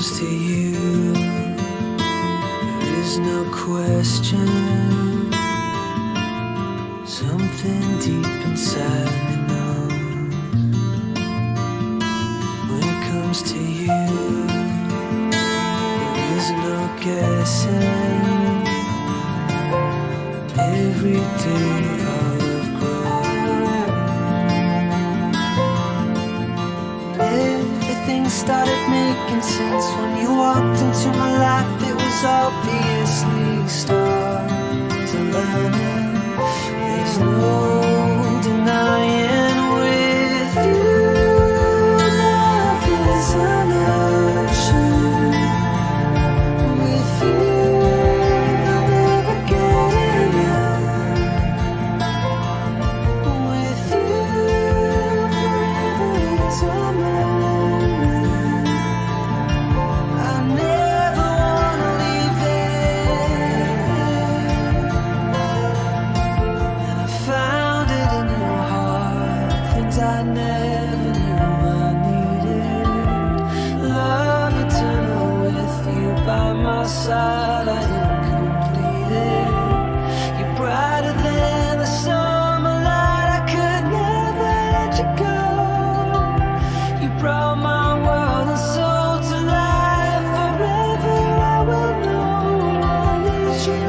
comes to you, there is no question. Something deep inside me knows. When it comes to you, there is no guessing. Every day our love grows. Everything started making sense when you walked into my life. It was obviously stars aligning. There's no denying with you, love is an ocean. With you, I'll never get enough. With you, forever is a moment. I never wanna leave it. And I found it in your heart, things I never knew I needed. Love eternal with you by my side, I am completed. You're brighter than the summer light, I could never let you go. You brought my world and soul to life. Forever I will know I need you.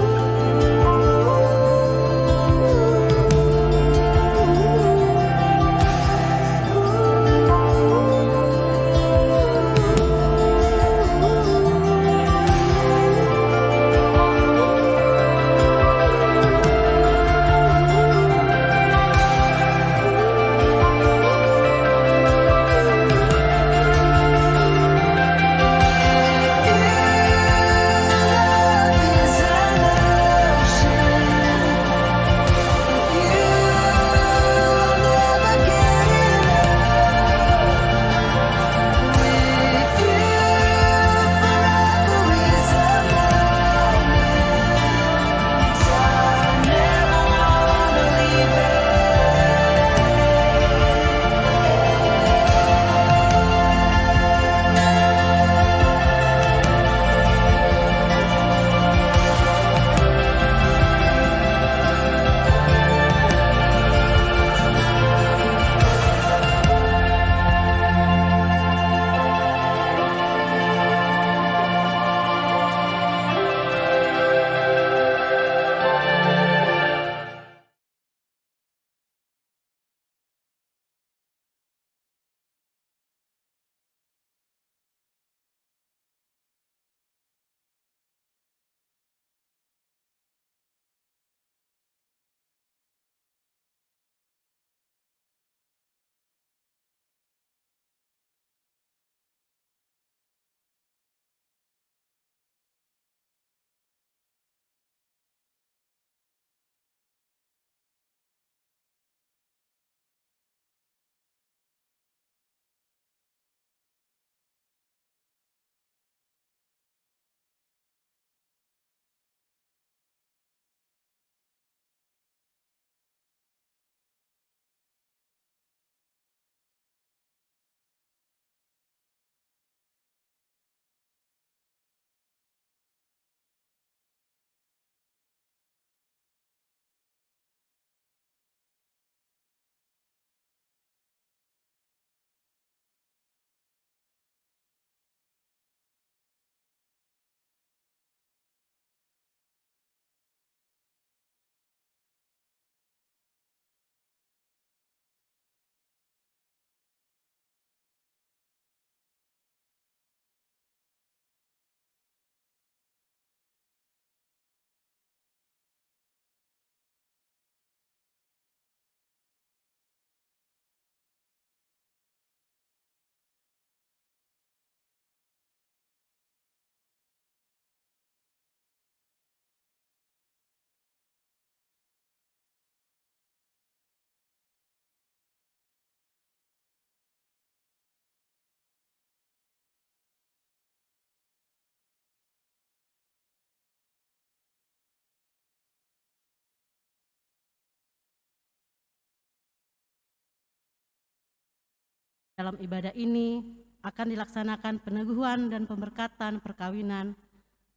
Dalam ibadah ini akan dilaksanakan peneguhan dan pemberkatan perkawinan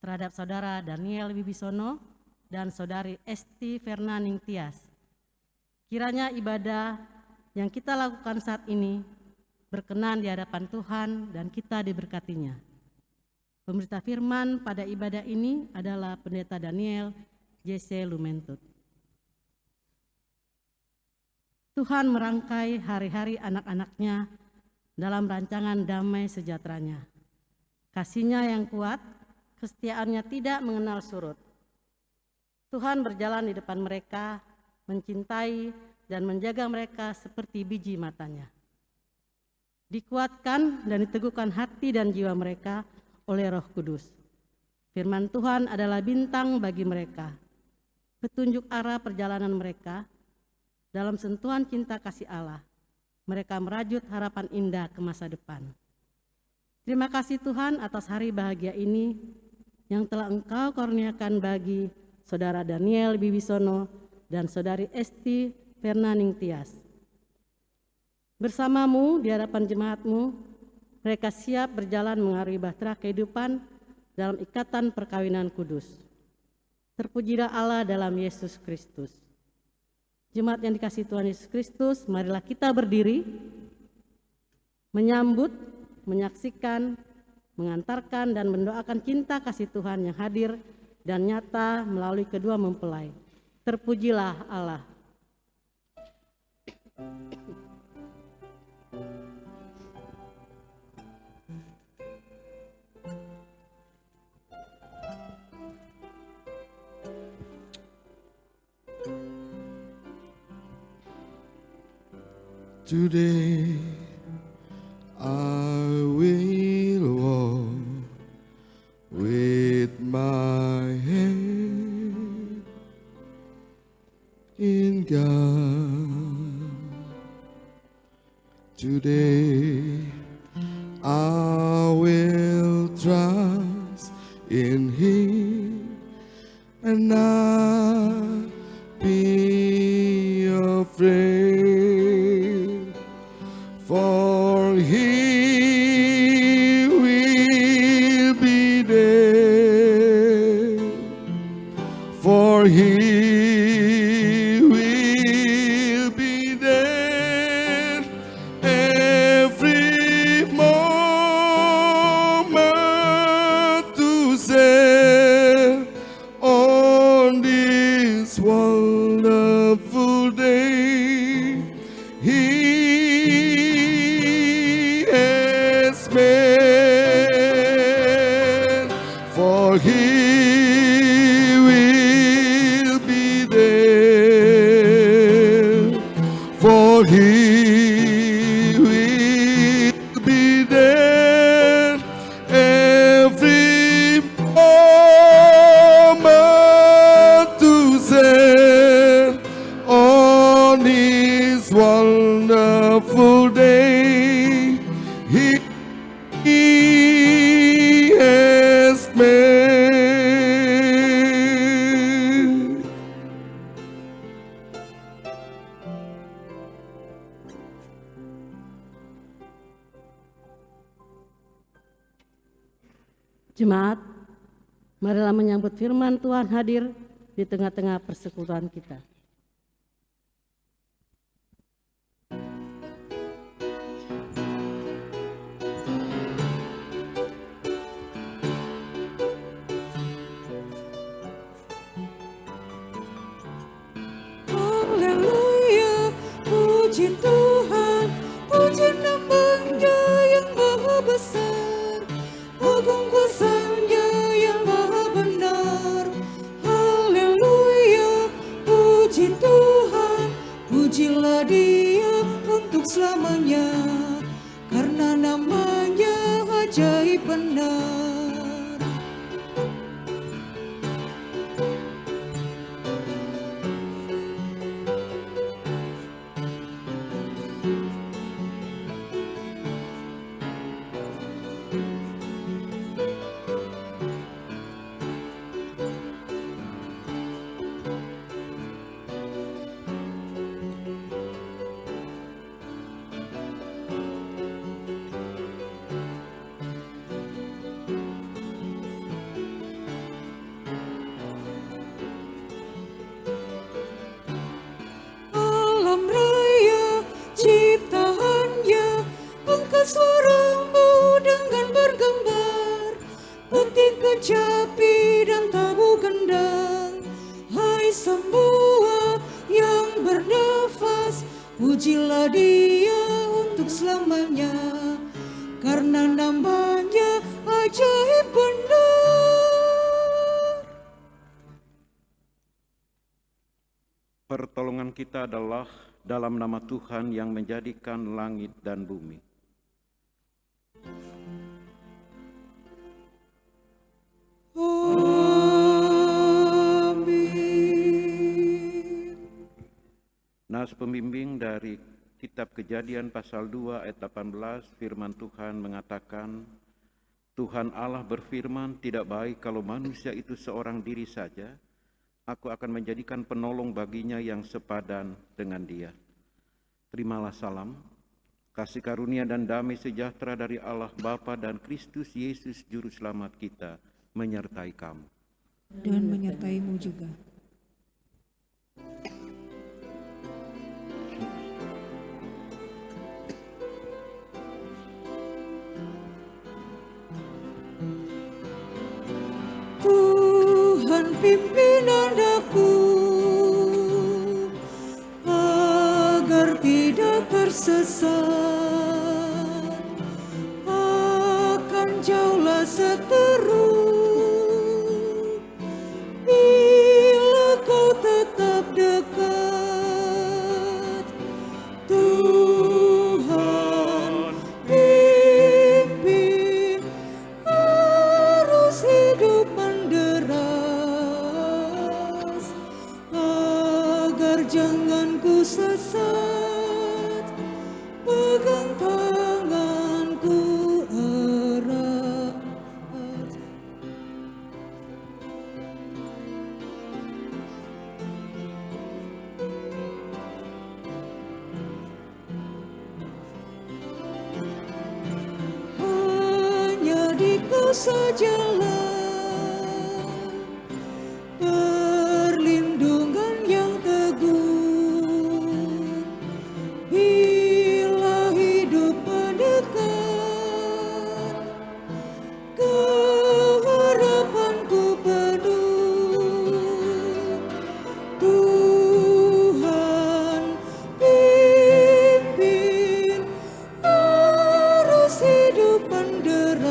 terhadap Saudara Daniel Wibisono dan Saudari Esti Fernaning Tias. Kiranya ibadah yang kita lakukan saat ini berkenan di hadapan Tuhan dan kita diberkatinya. Pemberita firman pada ibadah ini adalah Pendeta Daniel J.C. Lumentut. Tuhan merangkai hari-hari anak-anaknya dalam rancangan damai sejahteranya. Kasih-Nya yang kuat, kesetiaannya tidak mengenal surut. Tuhan berjalan di depan mereka, mencintai dan menjaga mereka seperti biji matanya. Dikuatkan dan diteguhkan hati dan jiwa mereka oleh Roh Kudus. Firman Tuhan adalah bintang bagi mereka, petunjuk arah perjalanan mereka. Dalam sentuhan cinta kasih Allah, mereka merajut harapan indah ke masa depan. Terima kasih Tuhan atas hari bahagia ini yang telah Engkau kurniakan bagi Saudara Daniel Wibisono dan Saudari Esti Fernaning Tias. Bersamamu di hadapan jemaatmu, mereka siap berjalan mengarungi bahtera kehidupan dalam ikatan perkawinan kudus. Terpujilah Allah dalam Yesus Kristus. Jemaat yang dikasihi Tuhan Yesus Kristus, marilah kita berdiri, menyambut, menyaksikan, mengantarkan dan mendoakan cinta kasih Tuhan yang hadir dan nyata melalui kedua mempelai. Terpujilah Allah. Today I will walk with my head in God. Today I will trust in Him and not be afraid. For He will be there, for He will be there every moment to save on this wonderful day. He for He will be there, for He will be there every moment to save on His wonderful day. He has made. Jemaat, marilah menyambut firman Tuhan hadir di tengah-tengah persekutuan kita. Haleluya, puji Tuhan, puji nama-Nya yang maha besar, agung kuasa-Nya yang maha benar. Haleluya, puji Tuhan, pujilah Dia untuk selamanya, karena nama-Nya ajaib benar. pujilah Dia untuk selamanya, karena namanya ajaib benar. Pertolongan kita adalah dalam nama Tuhan yang menjadikan langit dan bumi. Amin. Nas pembimbing dari Kitab Kejadian pasal 2 ayat 18, firman Tuhan mengatakan, Tuhan Allah berfirman, tidak baik kalau manusia itu seorang diri saja, aku akan menjadikan penolong baginya yang sepadan dengan dia. Terimalah salam, kasih karunia dan damai sejahtera dari Allah Bapa dan Kristus Yesus Juru Selamat kita menyertai kamu. Dan menyertaimu juga. Tuhan pimpin andaku agar tidak tersesat, akan jauhlah seteru bila kau tetap dekat. Tuhan pimpin arus hidup menderas, agar jangan ku sesat, pegang tanganku erat. Hanya di Kau sajalah perlindungan yang teguh, bila hidup mendekat, keharapanku penuh. Tuhan pimpin arus hidup menderas,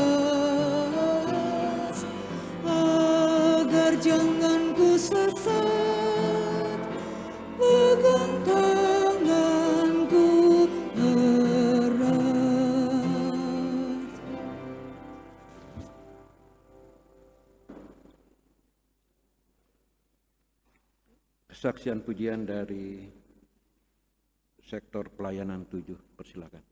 agar jangan ku sesat, pegang tanganku erat. Kesaksian pujian dari sektor pelayanan 7, persilakan.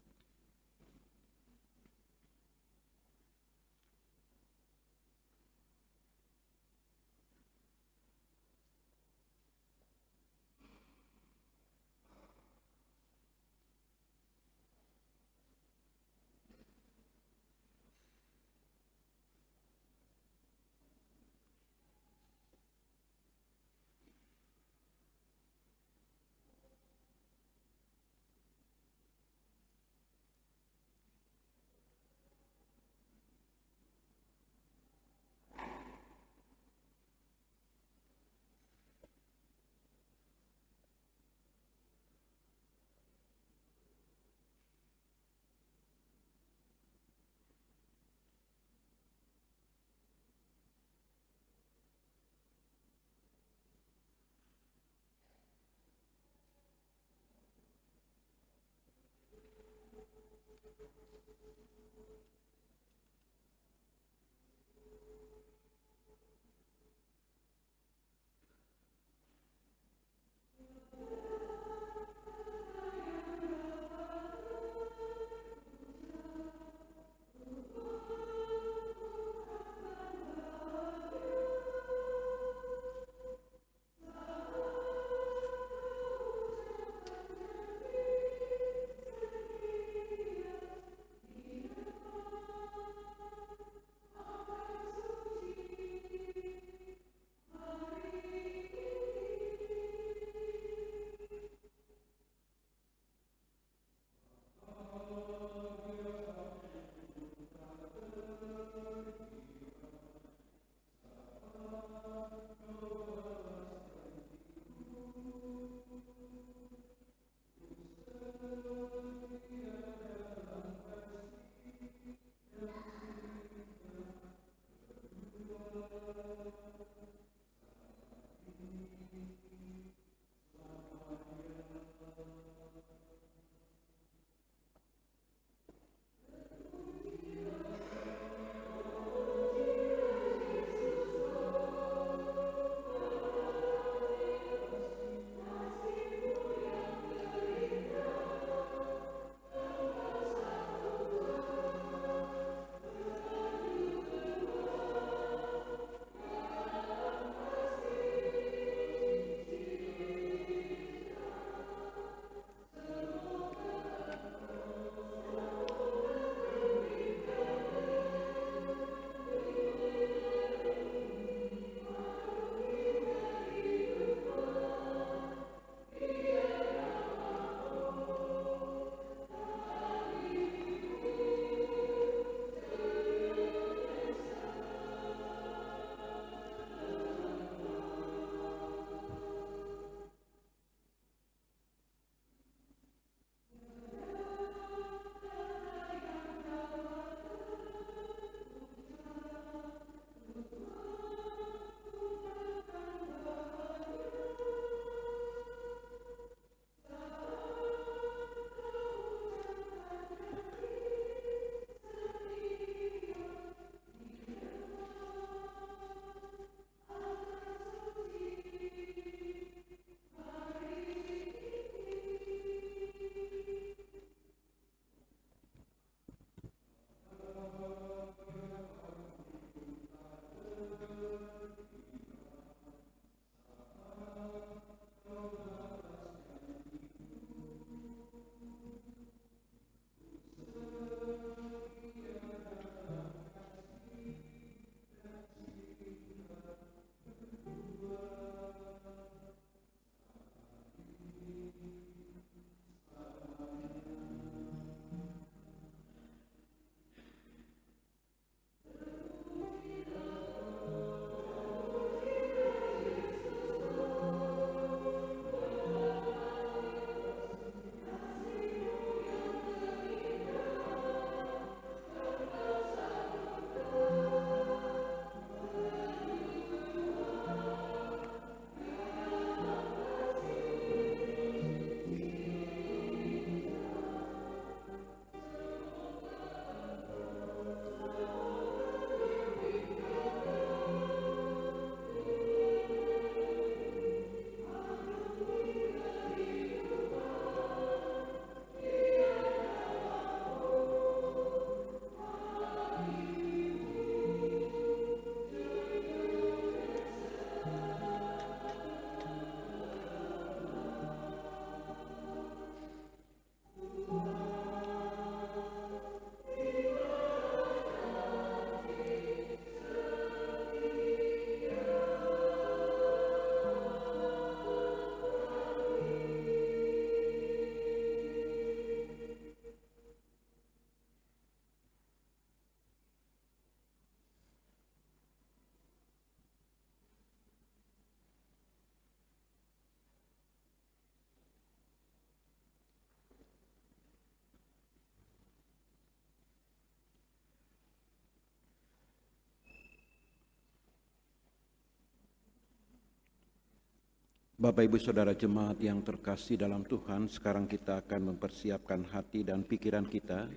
Bapak Ibu Saudara jemaat yang terkasih dalam Tuhan, sekarang kita akan mempersiapkan hati dan pikiran kita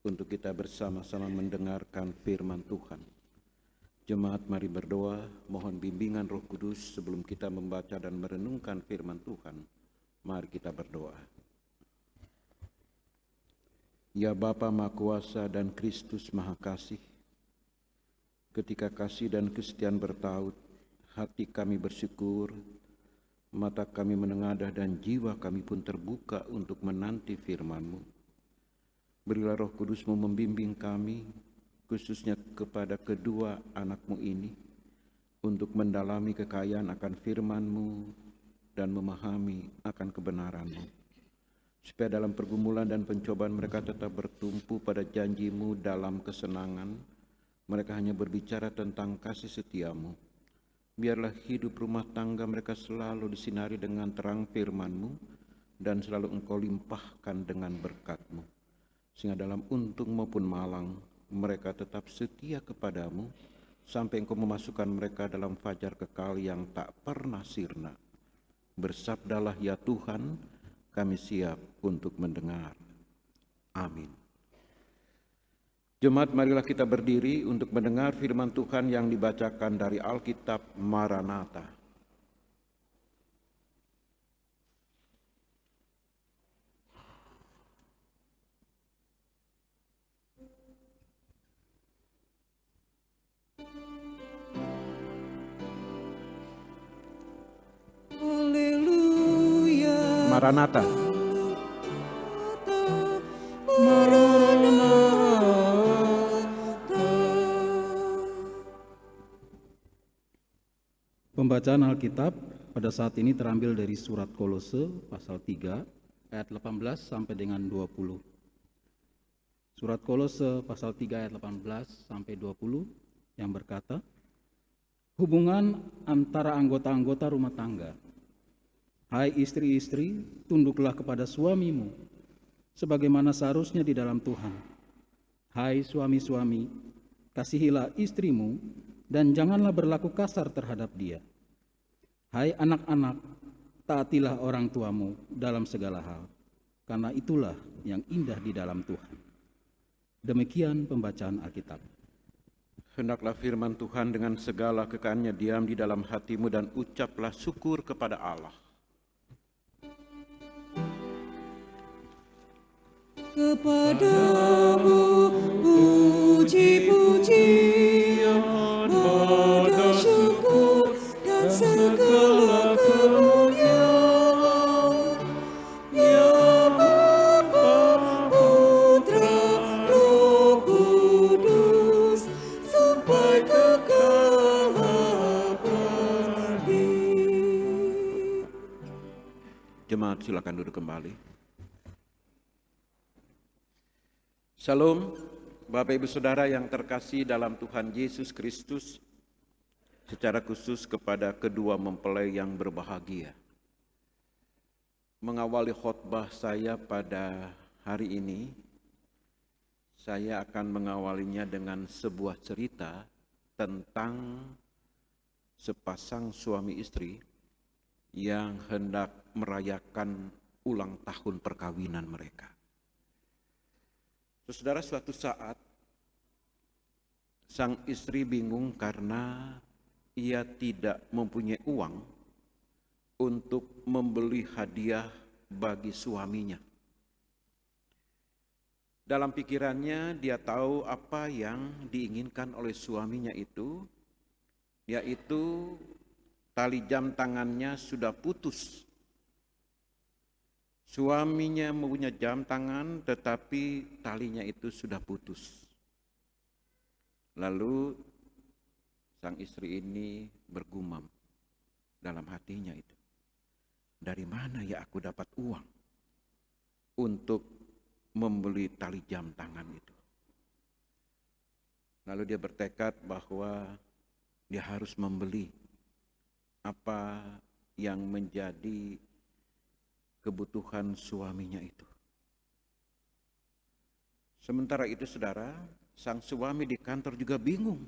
untuk kita bersama-sama mendengarkan firman Tuhan. Jemaat mari berdoa, mohon bimbingan Roh Kudus sebelum kita membaca dan merenungkan firman Tuhan. Mari kita berdoa. Ya Bapa Maha Kuasa dan Kristus Maha Kasih, ketika kasih dan kesetiaan bertaut, hati kami bersyukur, mata kami menengadah dan jiwa kami pun terbuka untuk menanti firman-Mu. Berilah Roh Kudus-Mu membimbing kami, khususnya kepada kedua anak-Mu ini, untuk mendalami kekayaan akan firman-Mu dan memahami akan kebenaran-Mu. Supaya dalam pergumulan dan pencobaan mereka tetap bertumpu pada janji-Mu dalam kesenangan, mereka hanya berbicara tentang kasih setia-Mu. Biarlah hidup rumah tangga mereka selalu disinari dengan terang firman-Mu dan selalu Engkau limpahkan dengan berkat-Mu. Sehingga dalam untung maupun malang mereka tetap setia kepadamu sampai Engkau memasukkan mereka dalam fajar kekal yang tak pernah sirna. Bersabdalah ya Tuhan, kami siap untuk mendengar. Amin. Jemaat, marilah kita berdiri untuk mendengar firman Tuhan yang dibacakan dari Alkitab Maranatha. Haleluya. Maranatha. Pembacaan Alkitab pada saat ini terambil dari surat Kolose pasal 3 ayat 18 sampai dengan 20. Surat Kolose pasal 3 ayat 18 sampai 20 yang berkata, hubungan antara anggota-anggota rumah tangga. Hai istri-istri, tunduklah kepada suamimu, sebagaimana seharusnya di dalam Tuhan. Hai suami-suami, kasihilah istrimu, dan janganlah berlaku kasar terhadap dia. Hai anak-anak, taatilah orang tuamu dalam segala hal, karena itulah yang indah di dalam Tuhan. Demikian pembacaan Alkitab. Hendaklah firman Tuhan dengan segala kekayaannya diam di dalam hatimu dan ucaplah syukur kepada Allah. Kepadamu puji-pujian, pada syukur dan segala kemuliaan. Ya Bapa, Putra, Roh Kudus, sampai kekal abadi. Jemaat silakan duduk kembali. Shalom, Bapak Ibu Saudara yang terkasih dalam Tuhan Yesus Kristus, secara khusus kepada kedua mempelai yang berbahagia. Mengawali khotbah saya pada hari ini, saya akan mengawalinya dengan sebuah cerita tentang sepasang suami istri yang hendak merayakan ulang tahun perkawinan mereka. Saudara, suatu saat sang istri bingung karena ia tidak mempunyai uang untuk membeli hadiah bagi suaminya. Dalam pikirannya dia tahu apa yang diinginkan oleh suaminya itu, yaitu tali jam tangannya sudah putus. Suaminya mempunyai jam tangan tetapi talinya itu sudah putus. Lalu sang istri ini bergumam dalam hatinya itu. Dari mana ya aku dapat uang untuk membeli tali jam tangan itu? Lalu dia bertekad bahwa dia harus membeli apa yang menjadi kebutuhan suaminya itu. Sementara itu saudara, sang suami di kantor juga bingung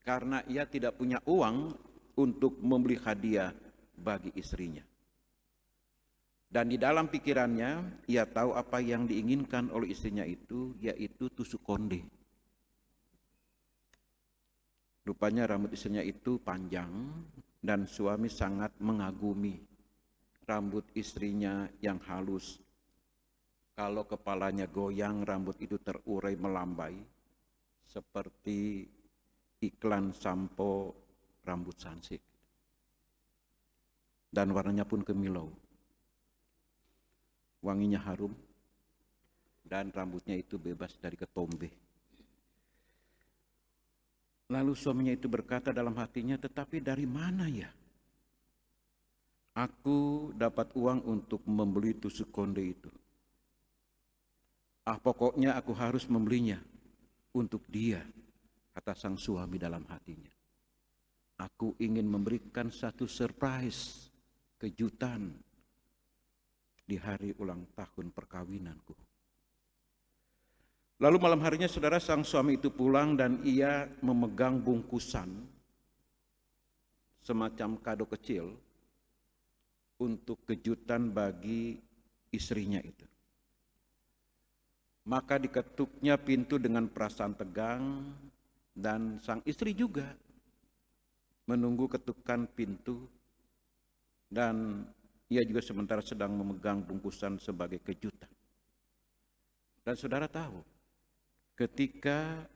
karena ia tidak punya uang untuk membeli hadiah bagi istrinya. Dan di dalam pikirannya, ia tahu apa yang diinginkan oleh istrinya itu, yaitu tusuk konde. Rupanya rambut istrinya itu panjang, dan suami sangat mengagumi rambut istrinya yang halus. Kalau kepalanya goyang, rambut itu terurai melambai, seperti iklan sampo rambut sansik. Dan warnanya pun kemilau. Wanginya harum, dan rambutnya itu bebas dari ketombe. Lalu suaminya itu berkata dalam hatinya, tetapi dari mana ya aku dapat uang untuk membeli tusuk konde itu? Pokoknya aku harus membelinya untuk dia, kata sang suami dalam hatinya. Aku ingin memberikan satu surprise, kejutan, di hari ulang tahun perkawinanku. Lalu malam harinya saudara, sang suami itu pulang dan ia memegang bungkusan semacam kado kecil untuk kejutan bagi istrinya itu. Maka diketuknya pintu dengan perasaan tegang, dan sang istri juga menunggu ketukan pintu, dan ia juga sementara sedang memegang bungkusan sebagai kejutan. Dan saudara tahu, ketika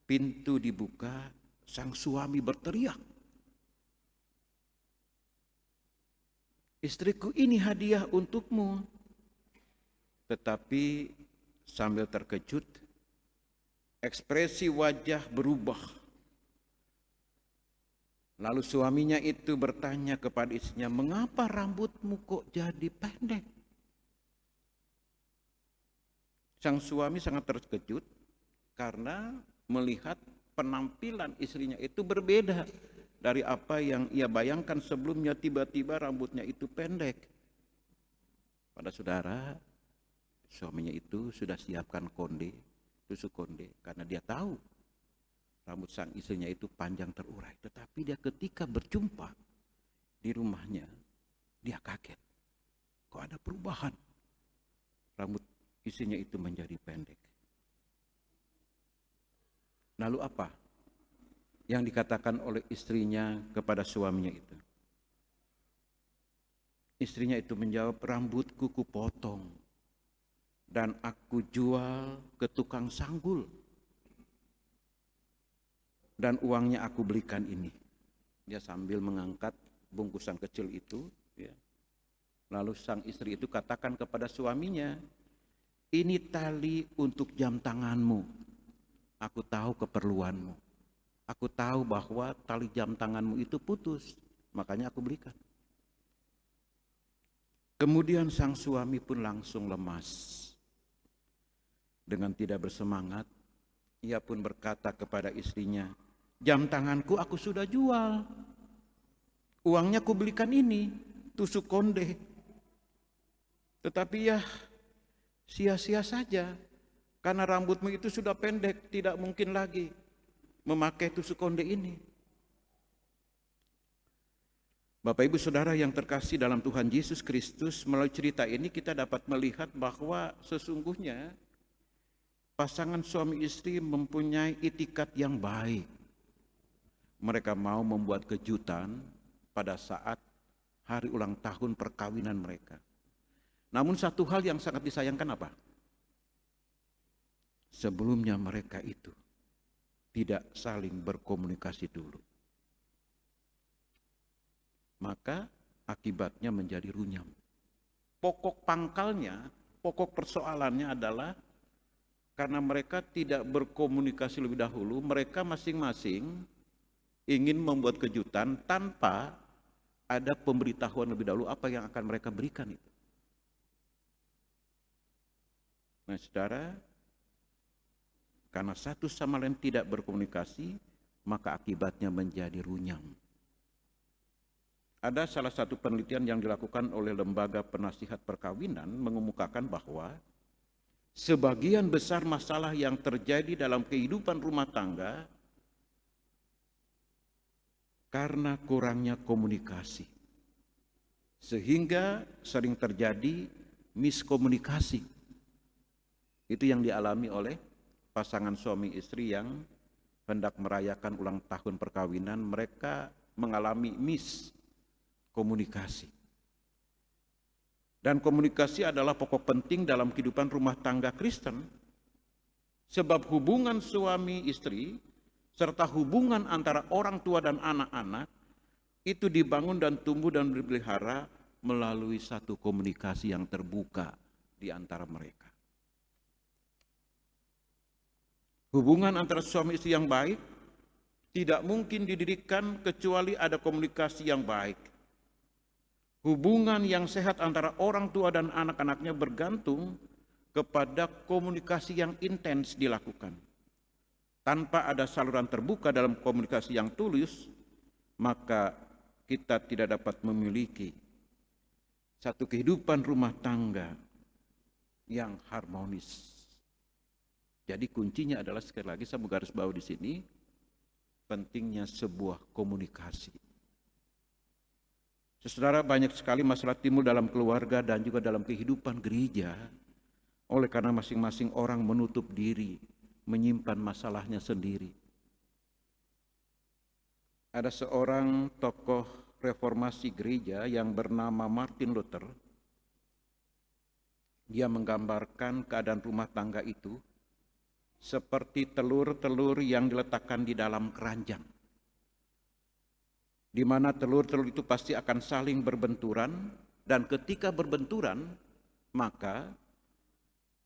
pintu dibuka, sang suami berteriak, "Istriku, ini hadiah untukmu." Tetapi sambil terkejut, ekspresi wajah berubah. Lalu suaminya itu bertanya kepada istrinya, "Mengapa rambutmu kok jadi pendek?" Sang suami sangat terkejut karena melihat penampilan istrinya itu berbeda dari apa yang ia bayangkan sebelumnya. Tiba-tiba rambutnya itu pendek. Pada saudara, suaminya itu sudah siapkan konde, tusuk konde, karena dia tahu rambut sang istrinya itu panjang terurai. Tetapi dia ketika berjumpa di rumahnya, dia kaget. Kok ada perubahan? Rambut istrinya itu menjadi pendek. Lalu apa yang dikatakan oleh istrinya kepada suaminya itu? Istrinya itu menjawab, "Rambutku kupotong dan aku jual ke tukang sanggul. Dan uangnya aku belikan ini." Dia sambil mengangkat bungkusan kecil itu, ya. Lalu sang istri itu katakan kepada suaminya, "Ini tali untuk jam tanganmu. Aku tahu keperluanmu. Aku tahu bahwa tali jam tanganmu itu putus, makanya aku belikan." Kemudian sang suami pun langsung lemas. Dengan tidak bersemangat, ia pun berkata kepada istrinya, "Jam tanganku aku sudah jual. Uangnya aku belikan ini, tusuk konde. Tetapi ya sia-sia saja, karena rambutmu itu sudah pendek, tidak mungkin lagi memakai tusuk konde ini." Bapak Ibu Saudara yang terkasih dalam Tuhan Yesus Kristus, melalui cerita ini kita dapat melihat bahwa sesungguhnya pasangan suami istri mempunyai itikat yang baik. Mereka mau membuat kejutan pada saat hari ulang tahun perkawinan mereka. Namun satu hal yang sangat disayangkan apa? Sebelumnya mereka itu tidak saling berkomunikasi dulu. Maka akibatnya menjadi runyam. Pokok pangkalnya, pokok persoalannya adalah karena mereka tidak berkomunikasi lebih dahulu, mereka masing-masing ingin membuat kejutan tanpa ada pemberitahuan lebih dahulu apa yang akan mereka berikan itu. Nah saudara, karena satu sama lain tidak berkomunikasi, maka akibatnya menjadi runyam. Ada salah satu penelitian yang dilakukan oleh Lembaga Penasihat Perkawinan mengemukakan bahwa sebagian besar masalah yang terjadi dalam kehidupan rumah tangga karena kurangnya komunikasi. Sehingga sering terjadi miskomunikasi. Itu yang dialami oleh pasangan suami istri yang hendak merayakan ulang tahun perkawinan, mereka mengalami miskomunikasi. Dan komunikasi adalah pokok penting dalam kehidupan rumah tangga Kristen. Sebab hubungan suami istri serta hubungan antara orang tua dan anak-anak itu dibangun dan tumbuh dan dipelihara melalui satu komunikasi yang terbuka di antara mereka. Hubungan antara suami istri yang baik tidak mungkin didirikan kecuali ada komunikasi yang baik. Hubungan yang sehat antara orang tua dan anak-anaknya bergantung kepada komunikasi yang intens dilakukan. Tanpa ada saluran terbuka dalam komunikasi yang tulus, maka kita tidak dapat memiliki satu kehidupan rumah tangga yang harmonis. Jadi kuncinya adalah, sekali lagi saya menggaris bawah di sini, pentingnya sebuah komunikasi. Saudara, banyak sekali masalah timbul dalam keluarga dan juga dalam kehidupan gereja, oleh karena masing-masing orang menutup diri, menyimpan masalahnya sendiri. Ada seorang tokoh reformasi gereja yang bernama Martin Luther. Dia menggambarkan keadaan rumah tangga itu seperti telur-telur yang diletakkan di dalam keranjang, di mana telur-telur itu pasti akan saling berbenturan, dan ketika berbenturan maka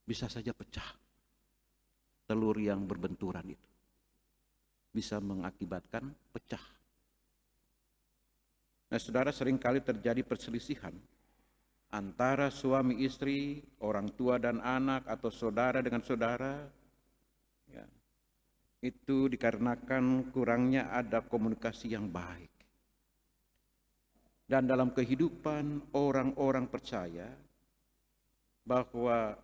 bisa saja pecah. Telur yang berbenturan itu bisa mengakibatkan pecah. Nah, saudara, seringkali terjadi perselisihan antara suami istri, orang tua dan anak, atau saudara dengan saudara. Ya, itu dikarenakan kurangnya ada komunikasi yang baik. Dan dalam kehidupan orang-orang percaya bahwa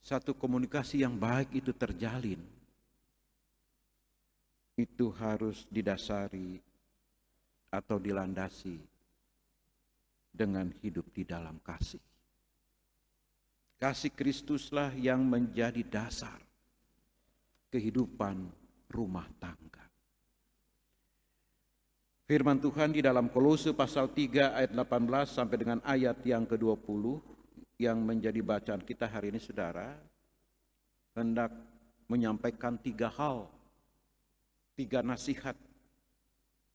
satu komunikasi yang baik itu terjalin, itu harus didasari atau dilandasi dengan hidup di dalam kasih. Kasih Kristuslah yang menjadi dasar kehidupan rumah tangga. Firman Tuhan di dalam Kolose pasal 3 ayat 18 sampai dengan ayat yang ke-20 yang menjadi bacaan kita hari ini, saudara, hendak menyampaikan 3 hal, 3 nasihat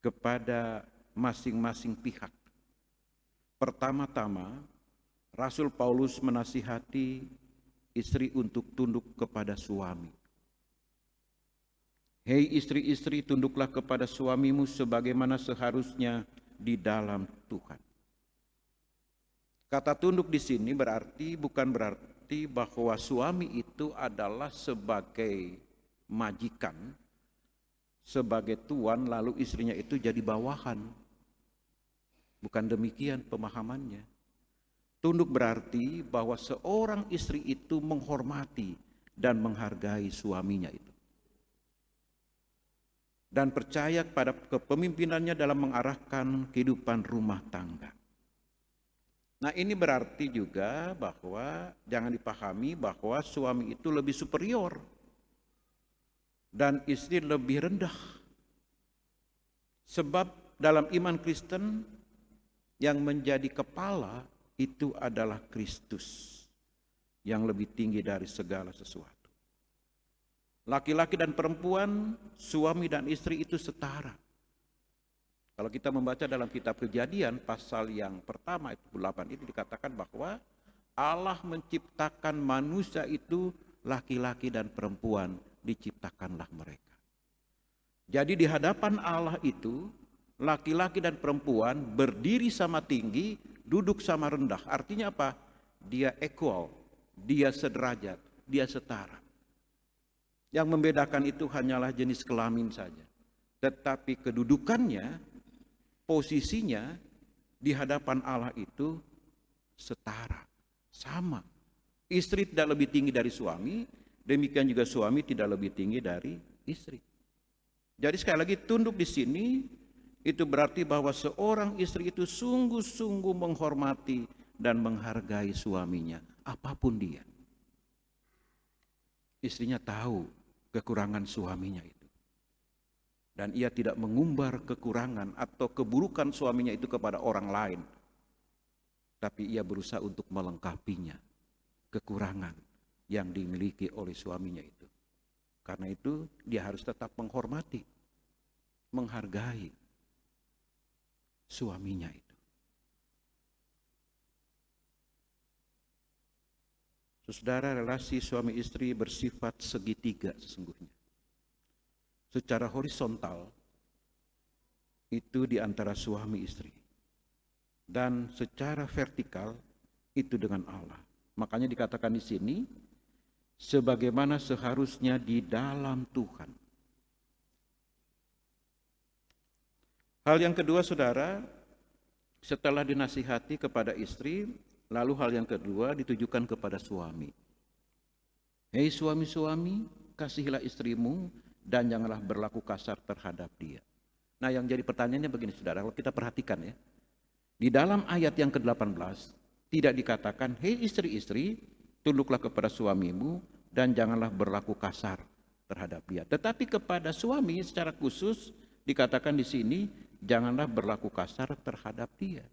kepada masing-masing pihak. Pertama-tama, Rasul Paulus menasihati istri untuk tunduk kepada suami. Hei istri-istri, tunduklah kepada suamimu sebagaimana seharusnya di dalam Tuhan. Kata tunduk di sini bukan berarti bahwa suami itu adalah sebagai majikan, sebagai tuan, lalu istrinya itu jadi bawahan. Bukan demikian pemahamannya. Tunduk berarti bahwa seorang istri itu menghormati dan menghargai suaminya itu, dan percaya kepada kepemimpinannya dalam mengarahkan kehidupan rumah tangga. Nah, ini berarti juga bahwa jangan dipahami bahwa suami itu lebih superior dan istri lebih rendah. Sebab dalam iman Kristen yang menjadi kepala itu adalah Kristus yang lebih tinggi dari segala sesuatu. Laki-laki dan perempuan, suami dan istri itu setara. Kalau kita membaca dalam kitab Kejadian pasal yang pertama itu 8 itu dikatakan bahwa Allah menciptakan manusia itu laki-laki dan perempuan, diciptakanlah mereka. Jadi di hadapan Allah itu laki-laki dan perempuan berdiri sama tinggi, duduk sama rendah. Artinya apa? Dia equal, dia sederajat, dia setara. Yang membedakan itu hanyalah jenis kelamin saja. Tetapi kedudukannya, posisinya di hadapan Allah itu setara, sama. Istri tidak lebih tinggi dari suami, demikian juga suami tidak lebih tinggi dari istri. Jadi sekali lagi, tunduk di sini Itu berarti bahwa seorang istri itu sungguh-sungguh menghormati dan menghargai suaminya, apapun dia. Istrinya tahu kekurangan suaminya itu. Dan ia tidak mengumbar kekurangan atau keburukan suaminya itu kepada orang lain. Tapi ia berusaha untuk melengkapinya, kekurangan yang dimiliki oleh suaminya itu. Karena itu dia harus tetap menghormati, menghargai suaminya itu. Saudara, relasi suami istri bersifat segitiga sesungguhnya. Secara horizontal itu di antara suami istri. Dan secara vertikal itu dengan Allah. Makanya dikatakan di sini, sebagaimana seharusnya di dalam Tuhan. Hal yang kedua, saudara, setelah dinasihati kepada istri, lalu hal yang kedua ditujukan kepada suami. Hei suami-suami, kasihilah istrimu dan janganlah berlaku kasar terhadap dia. Nah, yang jadi pertanyaannya begini, saudara, kalau kita perhatikan ya. Di dalam ayat yang ke-18 tidak dikatakan, hei istri-istri, tunduklah kepada suamimu dan janganlah berlaku kasar terhadap dia. Tetapi kepada suami secara khusus dikatakan di sini, janganlah berlaku kasar terhadap dia.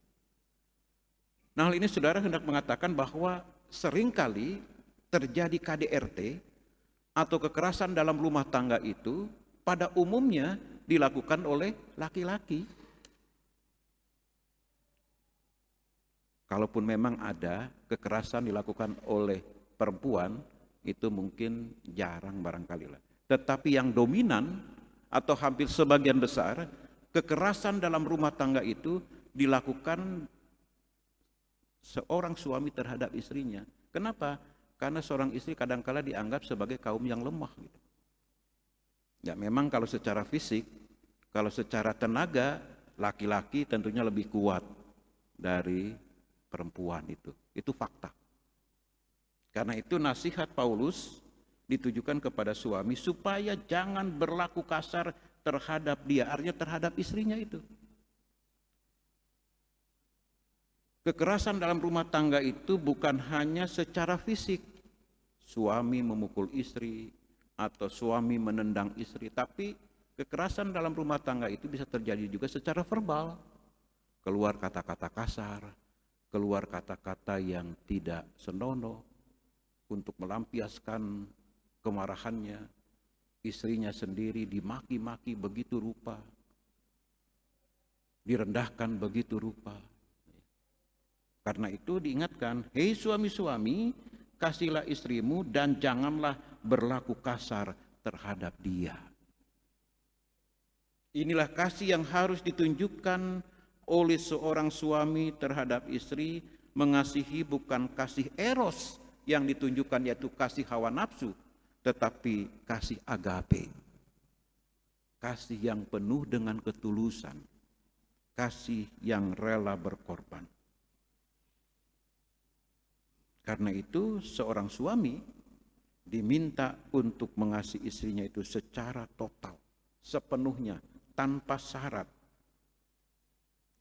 Nah, hal ini saudara hendak mengatakan bahwa seringkali terjadi KDRT atau kekerasan dalam rumah tangga itu pada umumnya dilakukan oleh laki-laki. Kalaupun memang ada kekerasan dilakukan oleh perempuan, itu mungkin jarang barangkali lah. Tetapi yang dominan atau hampir sebagian besar, kekerasan dalam rumah tangga itu dilakukan seorang suami terhadap istrinya. Kenapa? Karena seorang istri kadangkala dianggap sebagai kaum yang lemah. Gitu. Ya memang kalau secara fisik, kalau secara tenaga, laki-laki tentunya lebih kuat dari perempuan itu fakta. Karena itu nasihat Paulus ditujukan kepada suami supaya jangan berlaku kasar terhadap dia, artinya terhadap istrinya itu. Kekerasan dalam rumah tangga itu bukan hanya secara fisik, suami memukul istri atau suami menendang istri, tapi kekerasan dalam rumah tangga itu bisa terjadi juga secara verbal, keluar kata-kata kasar, keluar kata-kata yang tidak senonoh untuk melampiaskan kemarahannya. Istrinya sendiri dimaki-maki begitu rupa, direndahkan begitu rupa. Karena itu diingatkan, hei suami-suami, kasihlah istrimu dan janganlah berlaku kasar terhadap dia. Inilah kasih yang harus ditunjukkan oleh seorang suami terhadap istri, mengasihi bukan kasih eros yang ditunjukkan yaitu kasih hawa nafsu, tetapi kasih agape. Kasih yang penuh dengan ketulusan, kasih yang rela berkorban. Karena itu seorang suami diminta untuk mengasihi istrinya itu secara total, sepenuhnya, tanpa syarat,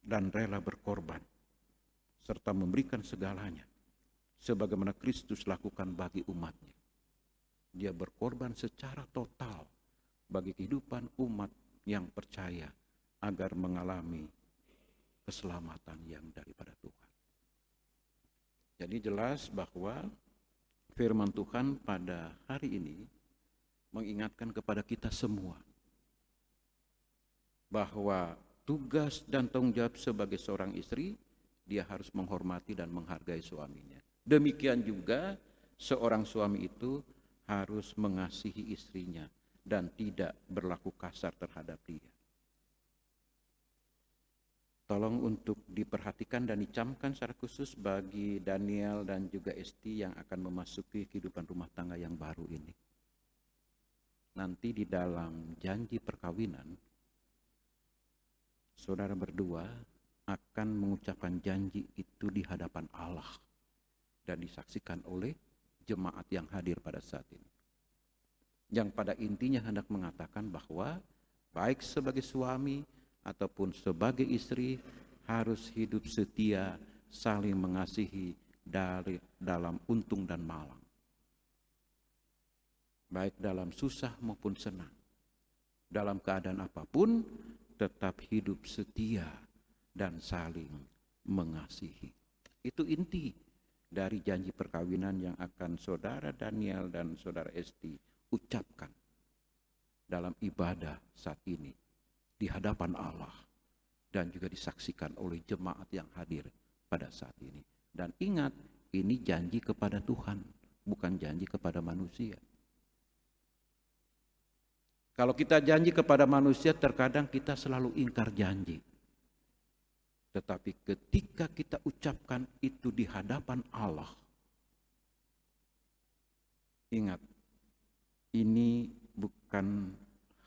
dan rela berkorban, serta memberikan segalanya, sebagaimana Kristus lakukan bagi umatnya. Dia berkorban secara total bagi kehidupan umat yang percaya agar mengalami keselamatan yang daripada Tuhan. Jadi jelas bahwa firman Tuhan pada hari ini mengingatkan kepada kita semua bahwa tugas dan tanggung jawab sebagai seorang istri, dia harus menghormati dan menghargai suaminya. Demikian juga seorang suami itu harus mengasihi istrinya dan tidak berlaku kasar terhadap dia. Tolong untuk diperhatikan dan dicamkan secara khusus bagi Daniel dan juga Esti yang akan memasuki kehidupan rumah tangga yang baru ini. Nanti di dalam janji perkawinan, saudara berdua akan mengucapkan janji itu di hadapan Allah dan disaksikan oleh jemaat yang hadir pada saat ini. Yang pada intinya hendak mengatakan bahwa baik sebagai suami ataupun sebagai istri harus hidup setia, saling mengasihi dalam untung dan malang. Baik dalam susah maupun senang. Dalam keadaan apapun tetap hidup setia dan saling mengasihi. Itu inti dari janji perkawinan yang akan saudara Daniel dan saudara Esti ucapkan dalam ibadah saat ini di hadapan Allah dan juga disaksikan oleh jemaat yang hadir pada saat ini. Dan ingat, ini janji kepada Tuhan, bukan janji kepada manusia. Kalau kita janji kepada manusia, terkadang kita selalu ingkar janji. Tetapi ketika kita ucapkan itu di hadapan Allah, ingat, ini bukan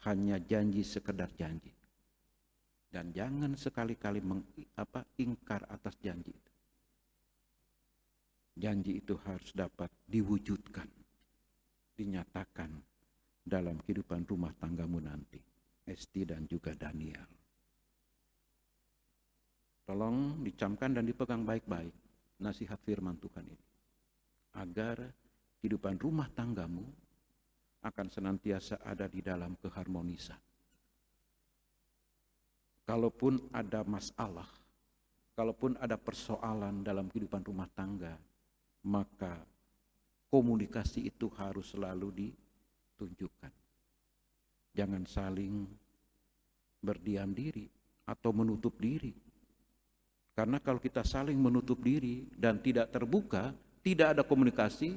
hanya janji sekedar janji. Dan jangan sekali-kali ingkar atas janji itu. Janji itu harus dapat diwujudkan, dinyatakan dalam kehidupan rumah tanggamu nanti, Esti dan juga Daniel. Tolong dicamkan dan dipegang baik-baik nasihat firman Tuhan ini, agar kehidupan rumah tanggamu akan senantiasa ada di dalam keharmonisan. Kalaupun ada masalah, kalaupun ada persoalan dalam kehidupan rumah tangga, maka komunikasi itu harus selalu ditunjukkan. Jangan saling berdiam diri atau menutup diri. Karena kalau kita saling menutup diri dan tidak terbuka, tidak ada komunikasi,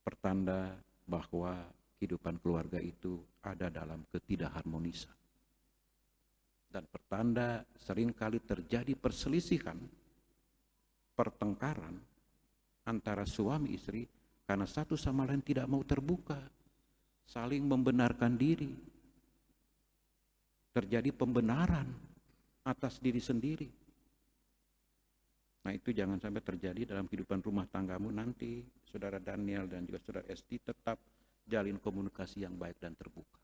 pertanda bahwa kehidupan keluarga itu ada dalam ketidakharmonisan. Dan pertanda seringkali terjadi perselisihan, pertengkaran antara suami istri karena satu sama lain tidak mau terbuka, saling membenarkan diri. Terjadi pembenaran atas diri sendiri. Nah, itu jangan sampai terjadi dalam kehidupan rumah tanggamu nanti. Saudara Daniel dan juga saudara Esti tetap jalin komunikasi yang baik dan terbuka.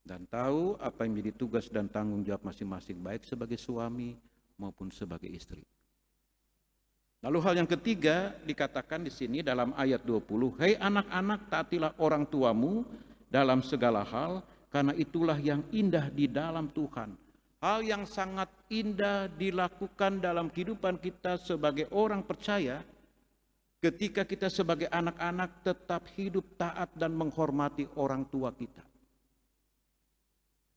Dan tahu apa yang menjadi tugas dan tanggung jawab masing-masing, baik sebagai suami maupun sebagai istri. Lalu hal yang ketiga dikatakan di sini dalam ayat 20, "Hei anak-anak, taatilah orang tuamu dalam segala hal, karena itulah yang indah di dalam Tuhan." Hal yang sangat indah dilakukan dalam kehidupan kita sebagai orang percaya, ketika kita sebagai anak-anak tetap hidup taat dan menghormati orang tua kita.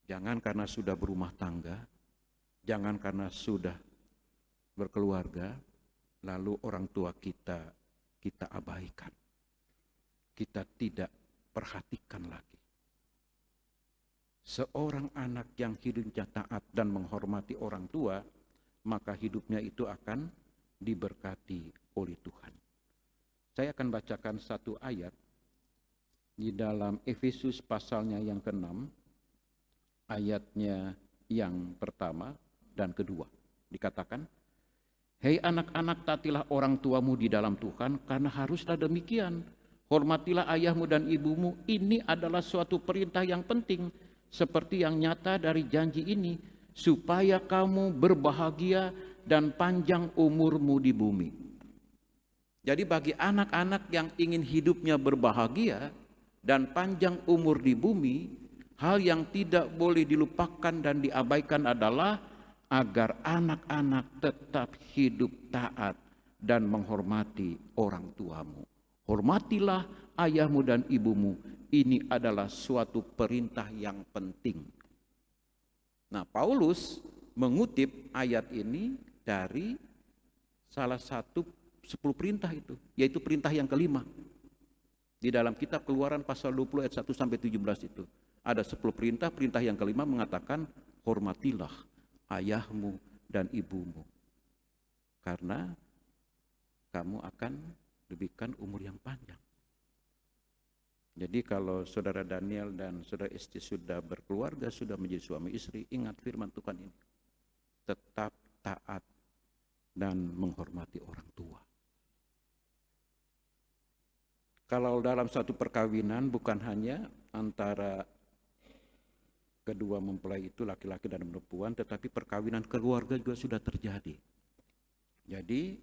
Jangan karena sudah berumah tangga, jangan karena sudah berkeluarga, lalu orang tua kita abaikan. Kita tidak perhatikan lagi. Seorang anak yang hidupnya taat dan menghormati orang tua, maka hidupnya itu akan diberkati oleh Tuhan. Saya akan bacakan satu ayat di dalam Efesus pasalnya yang ke-6, ayatnya yang pertama dan kedua. Dikatakan, "Hei anak-anak, taatilah orang tuamu di dalam Tuhan, karena haruslah demikian. Hormatilah ayahmu dan ibumu, ini adalah suatu perintah yang penting, seperti yang nyata dari janji ini, supaya kamu berbahagia dan panjang umurmu di bumi." Jadi bagi anak-anak yang ingin hidupnya berbahagia dan panjang umur di bumi, hal yang tidak boleh dilupakan dan diabaikan adalah agar anak-anak tetap hidup taat dan menghormati orang tuamu. Hormatilah ayahmu dan ibumu. Ini adalah suatu perintah yang penting. Nah, Paulus mengutip ayat ini dari salah satu 10 perintah itu, yaitu perintah yang kelima. Di dalam kitab Keluaran pasal 20 ayat 1 sampai 17 itu ada 10 perintah. Perintah yang kelima mengatakan, hormatilah ayahmu dan ibumu, karena kamu akan diberikan umur yang panjang. Jadi kalau saudara Daniel dan saudara Esti sudah berkeluarga, sudah menjadi suami istri, ingat firman Tuhan ini. Tetap taat dan menghormati orang tua. Kalau dalam satu perkawinan bukan hanya antara kedua mempelai itu laki-laki dan perempuan, tetapi perkawinan keluarga juga sudah terjadi. Jadi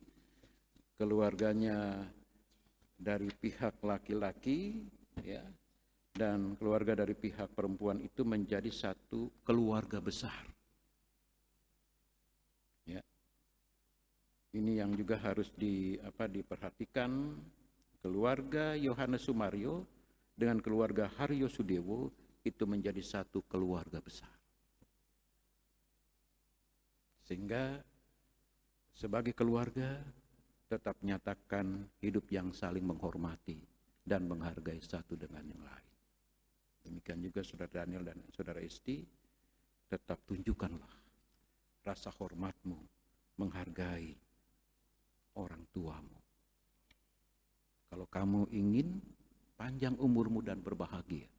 keluarganya dari pihak laki-laki ya dan keluarga dari pihak perempuan itu menjadi satu keluarga besar. Ya. Ini yang juga harus diperhatikan. Keluarga Yohanes Sumaryo dengan keluarga Haryo Sudewo itu menjadi satu keluarga besar. Sehingga sebagai keluarga tetap nyatakan hidup yang saling menghormati dan menghargai satu dengan yang lain. Demikian juga Saudara Daniel dan Saudara Esti, tetap tunjukkanlah rasa hormatmu, menghargai orang tuamu. Kalau kamu ingin panjang umurmu dan berbahagia.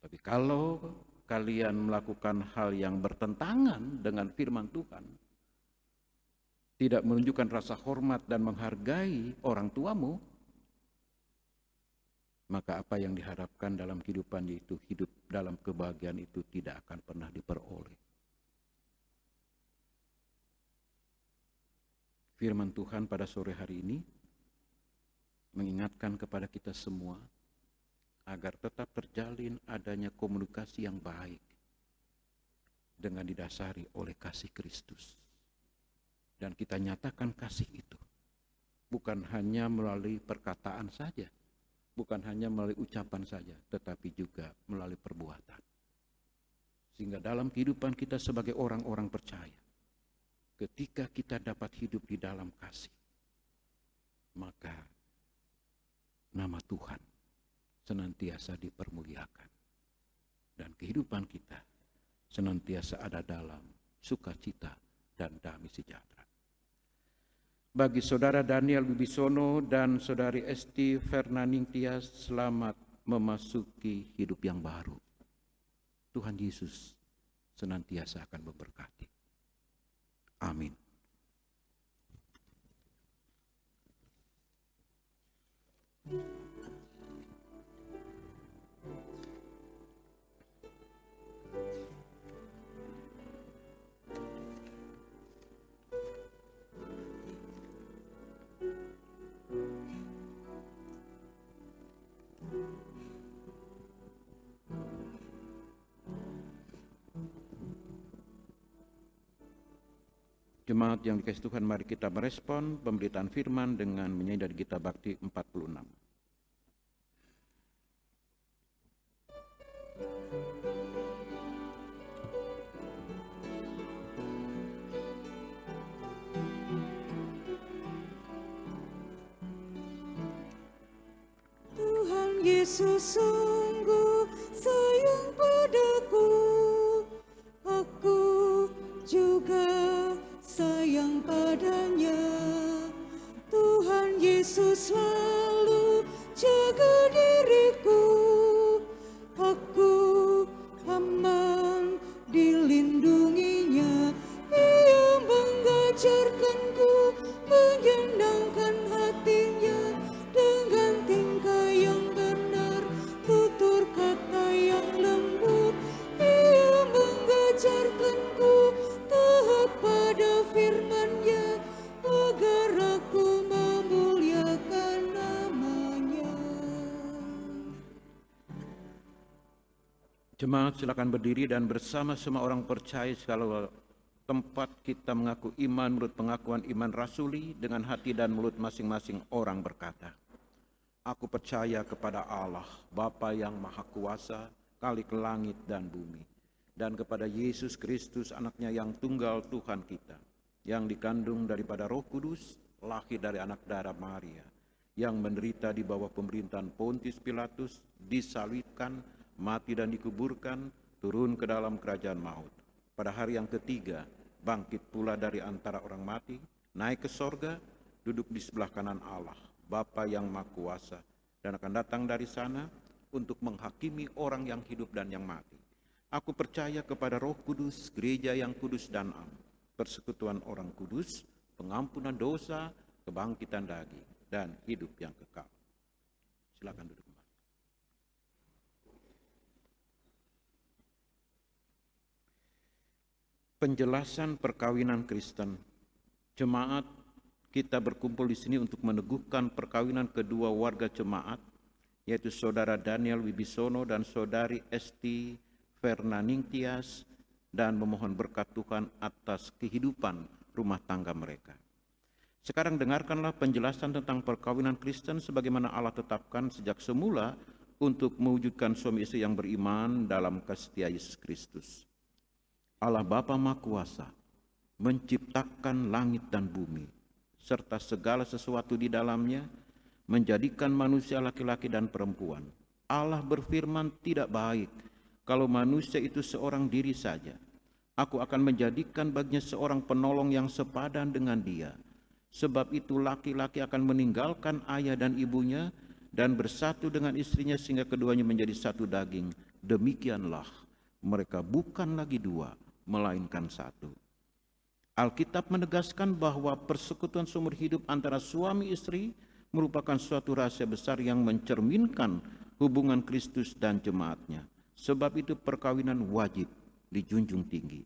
Tapi kalau kalian melakukan hal yang bertentangan dengan firman Tuhan, tidak menunjukkan rasa hormat dan menghargai orang tuamu, maka apa yang diharapkan dalam kehidupan itu, hidup dalam kebahagiaan itu tidak akan pernah diperoleh. Firman Tuhan pada sore hari ini mengingatkan kepada kita semua agar tetap terjalin adanya komunikasi yang baik dengan didasari oleh kasih Kristus. Dan kita nyatakan kasih itu bukan hanya melalui perkataan saja, bukan hanya melalui ucapan saja, tetapi juga melalui perbuatan. Sehingga dalam kehidupan kita sebagai orang-orang percaya, ketika kita dapat hidup di dalam kasih, maka nama Tuhan senantiasa dipermuliakan. Dan kehidupan kita senantiasa ada dalam sukacita dan damai sejahtera. Bagi Saudara Daniel Wibisono dan Saudari Esti Fernaningtyas, selamat memasuki hidup yang baru. Tuhan Yesus senantiasa akan memberkati. Amin. Jemaat yang dikasihi Tuhan, mari kita merespon pemberitaan firman dengan menyanyi dari Gita Bakti 46. Tuhan Yesus sungguh sayang padaku, aku juga sayang padanya. Tuhan Yesus selalu jaga diriku, aku aman dilindunginya. Ia mengajarkanku menyenangkan hatinya dengan tingkah yang benar, tutur kata yang lembut. Ia mengajarkanku taat pada firman-Nya agar aku memuliakan nama-Nya. Jemaat silakan berdiri dan bersama semua orang percaya segala tempat kita mengaku iman menurut pengakuan iman rasuli dengan hati dan mulut masing-masing orang berkata, aku percaya kepada Allah, Bapa yang Maha Kuasa, Khalik langit dan bumi, dan kepada Yesus Kristus anaknya yang tunggal Tuhan kita, yang dikandung daripada Roh Kudus, lahir dari anak darah Maria, yang menderita di bawah pemerintahan Pontius Pilatus, disalibkan, mati dan dikuburkan, turun ke dalam kerajaan maut. Pada hari yang ketiga, bangkit pula dari antara orang mati, naik ke sorga, duduk di sebelah kanan Allah, Bapa yang Maha Kuasa, dan akan datang dari sana untuk menghakimi orang yang hidup dan yang mati. Aku percaya kepada Roh Kudus, gereja yang kudus dan am, persekutuan orang kudus, pengampunan dosa, kebangkitan daging, dan hidup yang kekal. Silakan duduk kembali. penjelasan perkawinan Kristen. Jemaat, kita berkumpul di sini untuk meneguhkan perkawinan kedua warga jemaat, yaitu Saudara Daniel Wibisono dan Saudari Esti Fernaningtyas, dan memohon berkat Tuhan atas kehidupan rumah tangga mereka. Sekarang dengarkanlah penjelasan tentang perkawinan Kristen sebagaimana Allah tetapkan sejak semula untuk mewujudkan suami istri yang beriman dalam kasih Yesus Kristus. Allah Bapa Maha Kuasa menciptakan langit dan bumi serta segala sesuatu di dalamnya, menjadikan manusia laki-laki dan perempuan. Allah berfirman, tidak baik kalau manusia itu seorang diri saja. Aku akan menjadikan baginya seorang penolong yang sepadan dengan dia. Sebab itu laki-laki akan meninggalkan ayah dan ibunya dan bersatu dengan istrinya sehingga keduanya menjadi satu daging. Demikianlah mereka bukan lagi dua, melainkan satu. Alkitab menegaskan bahwa persekutuan seumur hidup antara suami istri merupakan suatu rahasia besar yang mencerminkan hubungan Kristus dan jemaatnya. Sebab itu perkawinan wajib dijunjung tinggi.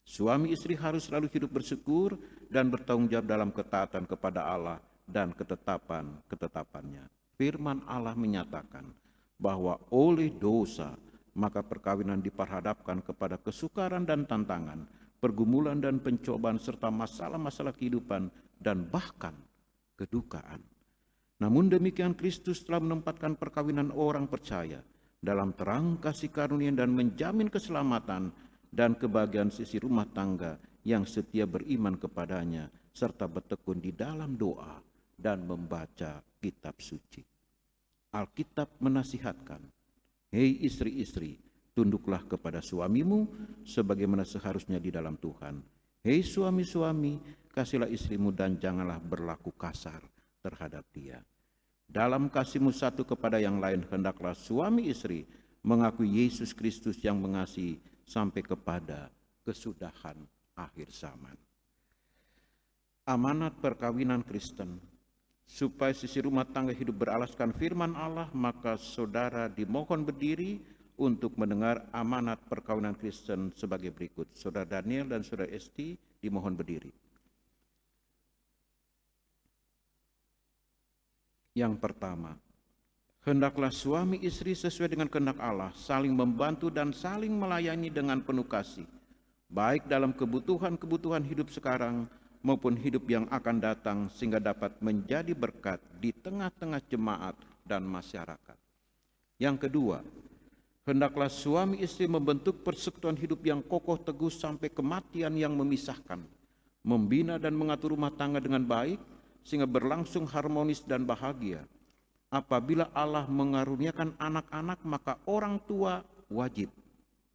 Suami istri harus selalu hidup bersyukur dan bertanggung jawab dalam ketaatan kepada Allah dan ketetapannya. Firman Allah menyatakan bahwa oleh dosa maka perkawinan diperhadapkan kepada kesukaran dan tantangan, pergumulan dan pencobaan serta masalah-masalah kehidupan dan bahkan kedukaan. Namun demikian Kristus telah menempatkan perkawinan orang percaya dalam terang kasih karunia dan menjamin keselamatan dan kebahagiaan sisi rumah tangga yang setia beriman kepadanya serta bertekun di dalam doa dan membaca kitab suci. Alkitab menasihatkan, hei istri-istri, tunduklah kepada suamimu sebagaimana seharusnya di dalam Tuhan. Hei suami-suami, kasihlah istrimu dan janganlah berlaku kasar terhadap dia. Dalam kasihmu satu kepada yang lain, hendaklah suami istri mengakui Yesus Kristus yang mengasihi sampai kepada kesudahan akhir zaman. Amanat perkawinan Kristen. Supaya sisi rumah tangga hidup beralaskan firman Allah, maka saudara dimohon berdiri untuk mendengar amanat perkawinan Kristen sebagai berikut. Saudara Daniel dan Saudara Esti dimohon berdiri. Yang pertama, hendaklah suami istri sesuai dengan kehendak Allah, saling membantu dan saling melayani dengan penuh kasih, baik dalam kebutuhan-kebutuhan hidup sekarang maupun hidup yang akan datang, sehingga dapat menjadi berkat di tengah-tengah jemaat dan masyarakat. Yang kedua, hendaklah suami istri membentuk persekutuan hidup yang kokoh teguh sampai kematian yang memisahkan, membina dan mengatur rumah tangga dengan baik, sehingga berlangsung harmonis dan bahagia. Apabila Allah mengaruniakan anak-anak, maka orang tua wajib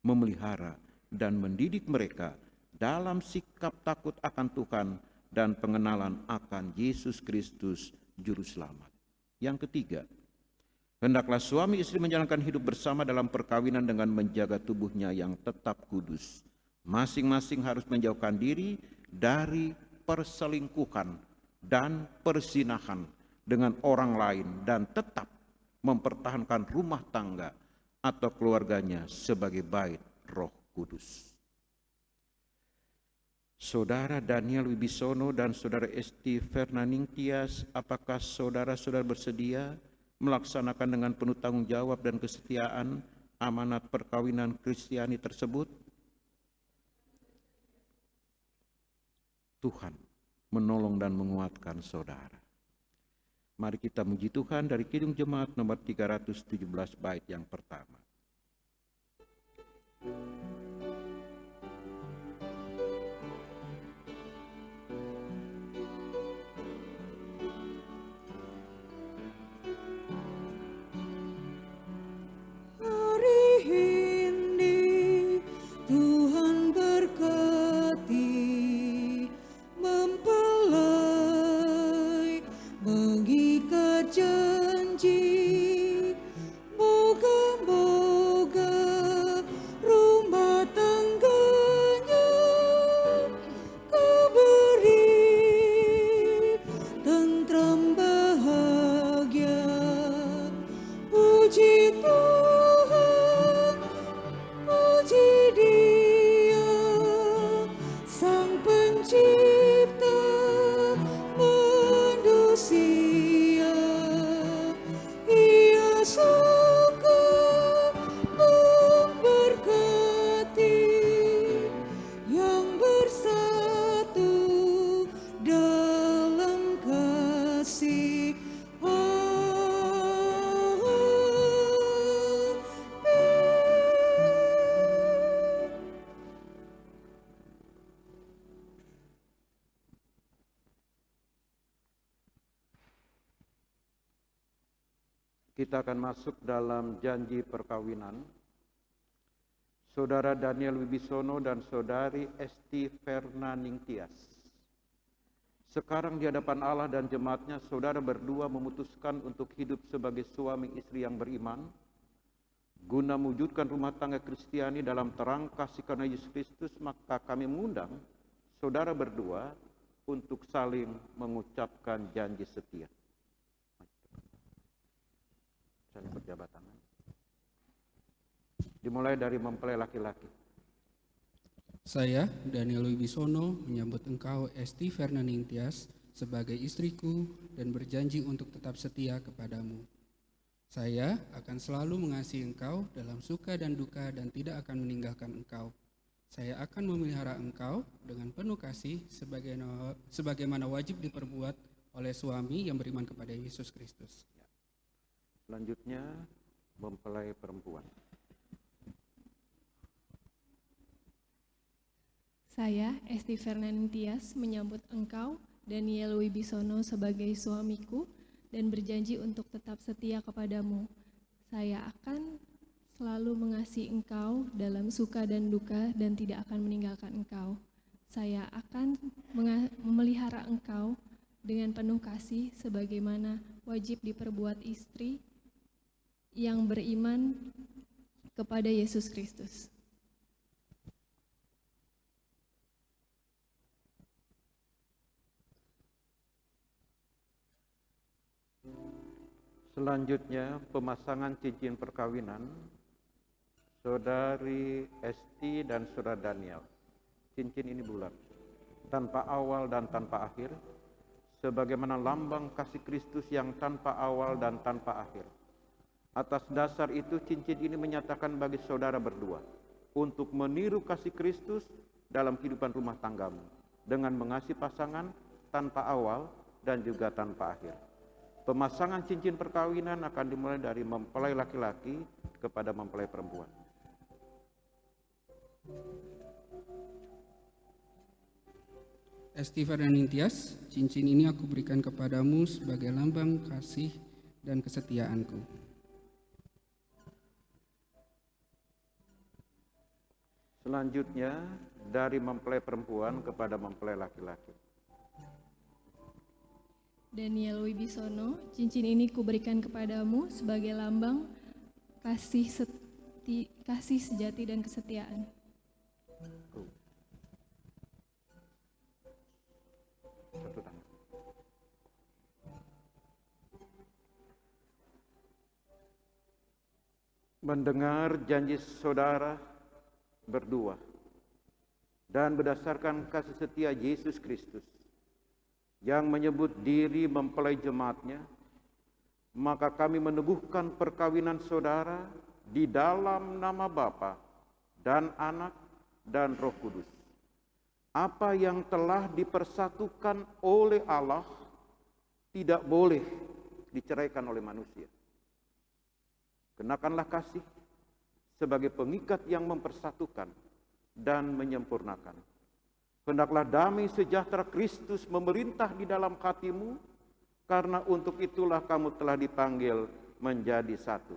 memelihara dan mendidik mereka dalam sikap takut akan Tuhan dan pengenalan akan Yesus Kristus Juru Selamat. Yang ketiga, hendaklah suami istri menjalankan hidup bersama dalam perkawinan dengan menjaga tubuhnya yang tetap kudus. Masing-masing harus menjauhkan diri dari perselingkuhan dan perzinahan dengan orang lain dan tetap mempertahankan rumah tangga atau keluarganya sebagai bait Roh Kudus. Saudara Daniel Wibisono dan Saudara Esti Fernaningtyas, apakah saudara-saudara bersedia melaksanakan dengan penuh tanggung jawab dan kesetiaan amanat perkawinan Kristiani tersebut? Tuhan menolong dan menguatkan saudara. Mari kita muji Tuhan dari Kidung Jemaat nomor 317 bait yang pertama. Hari ini Tuhan berkati, mempelai mengikat janji, moga-moga rumah Kita akan masuk dalam janji perkawinan. Saudara Daniel Wibisono dan Saudari Esti Fernaningtyas. Sekarang di hadapan Allah dan jemaatnya, saudara berdua memutuskan untuk hidup sebagai suami istri yang beriman, guna mewujudkan rumah tangga Kristiani dalam terang kasih karunia Yesus Kristus. Maka kami mengundang saudara berdua untuk saling mengucapkan janji setia. Saling berjabat tangan. Dimulai dari mempelai laki-laki. Saya, Daniel Wibisono, menyambut engkau, Esti Fernaningtyas, sebagai istriku dan berjanji untuk tetap setia kepadamu. Saya akan selalu mengasihi engkau dalam suka dan duka dan tidak akan meninggalkan engkau. Saya akan memelihara engkau dengan penuh kasih sebagaimana wajib diperbuat oleh suami yang beriman kepada Yesus Kristus. Selanjutnya, mempelai perempuan. Saya, Esti Fernaningtyas, menyambut engkau, Daniel Wibisono, sebagai suamiku dan berjanji untuk tetap setia kepadamu. Saya akan selalu mengasihi engkau dalam suka dan duka dan tidak akan meninggalkan engkau. Saya akan memelihara engkau dengan penuh kasih sebagaimana wajib diperbuat istri yang beriman kepada Yesus Kristus. Selanjutnya, pemasangan cincin perkawinan Saudari Esti dan Saudara Daniel. Cincin ini bulat, tanpa awal dan tanpa akhir, sebagaimana lambang kasih Kristus yang tanpa awal dan tanpa akhir. Atas dasar itu, cincin ini menyatakan bagi saudara berdua untuk meniru kasih Kristus dalam kehidupan rumah tanggamu, dengan mengasihi pasangan tanpa awal dan juga tanpa akhir. Pemasangan cincin perkawinan akan dimulai dari mempelai laki-laki kepada mempelai perempuan. Esti Fernaningtyas, cincin ini aku berikan kepadamu sebagai lambang kasih dan kesetiaanku. Selanjutnya, dari mempelai perempuan kepada mempelai laki-laki. Daniel Wibisono, cincin ini kuberikan kepadamu sebagai lambang kasih sejati dan kesetiaan. Satu tangan. Mendengar janji saudara berdua dan berdasarkan kasih setia Yesus Kristus yang menyebut diri mempelai jemaatnya, maka kami meneguhkan perkawinan saudara di dalam nama Bapa dan Anak dan Roh Kudus. Apa yang telah dipersatukan oleh Allah tidak boleh diceraikan oleh manusia. Kenakanlah kasih sebagai pengikat yang mempersatukan dan menyempurnakan. Hendaklah damai sejahtera Kristus memerintah di dalam hatimu, karena untuk itulah kamu telah dipanggil menjadi satu.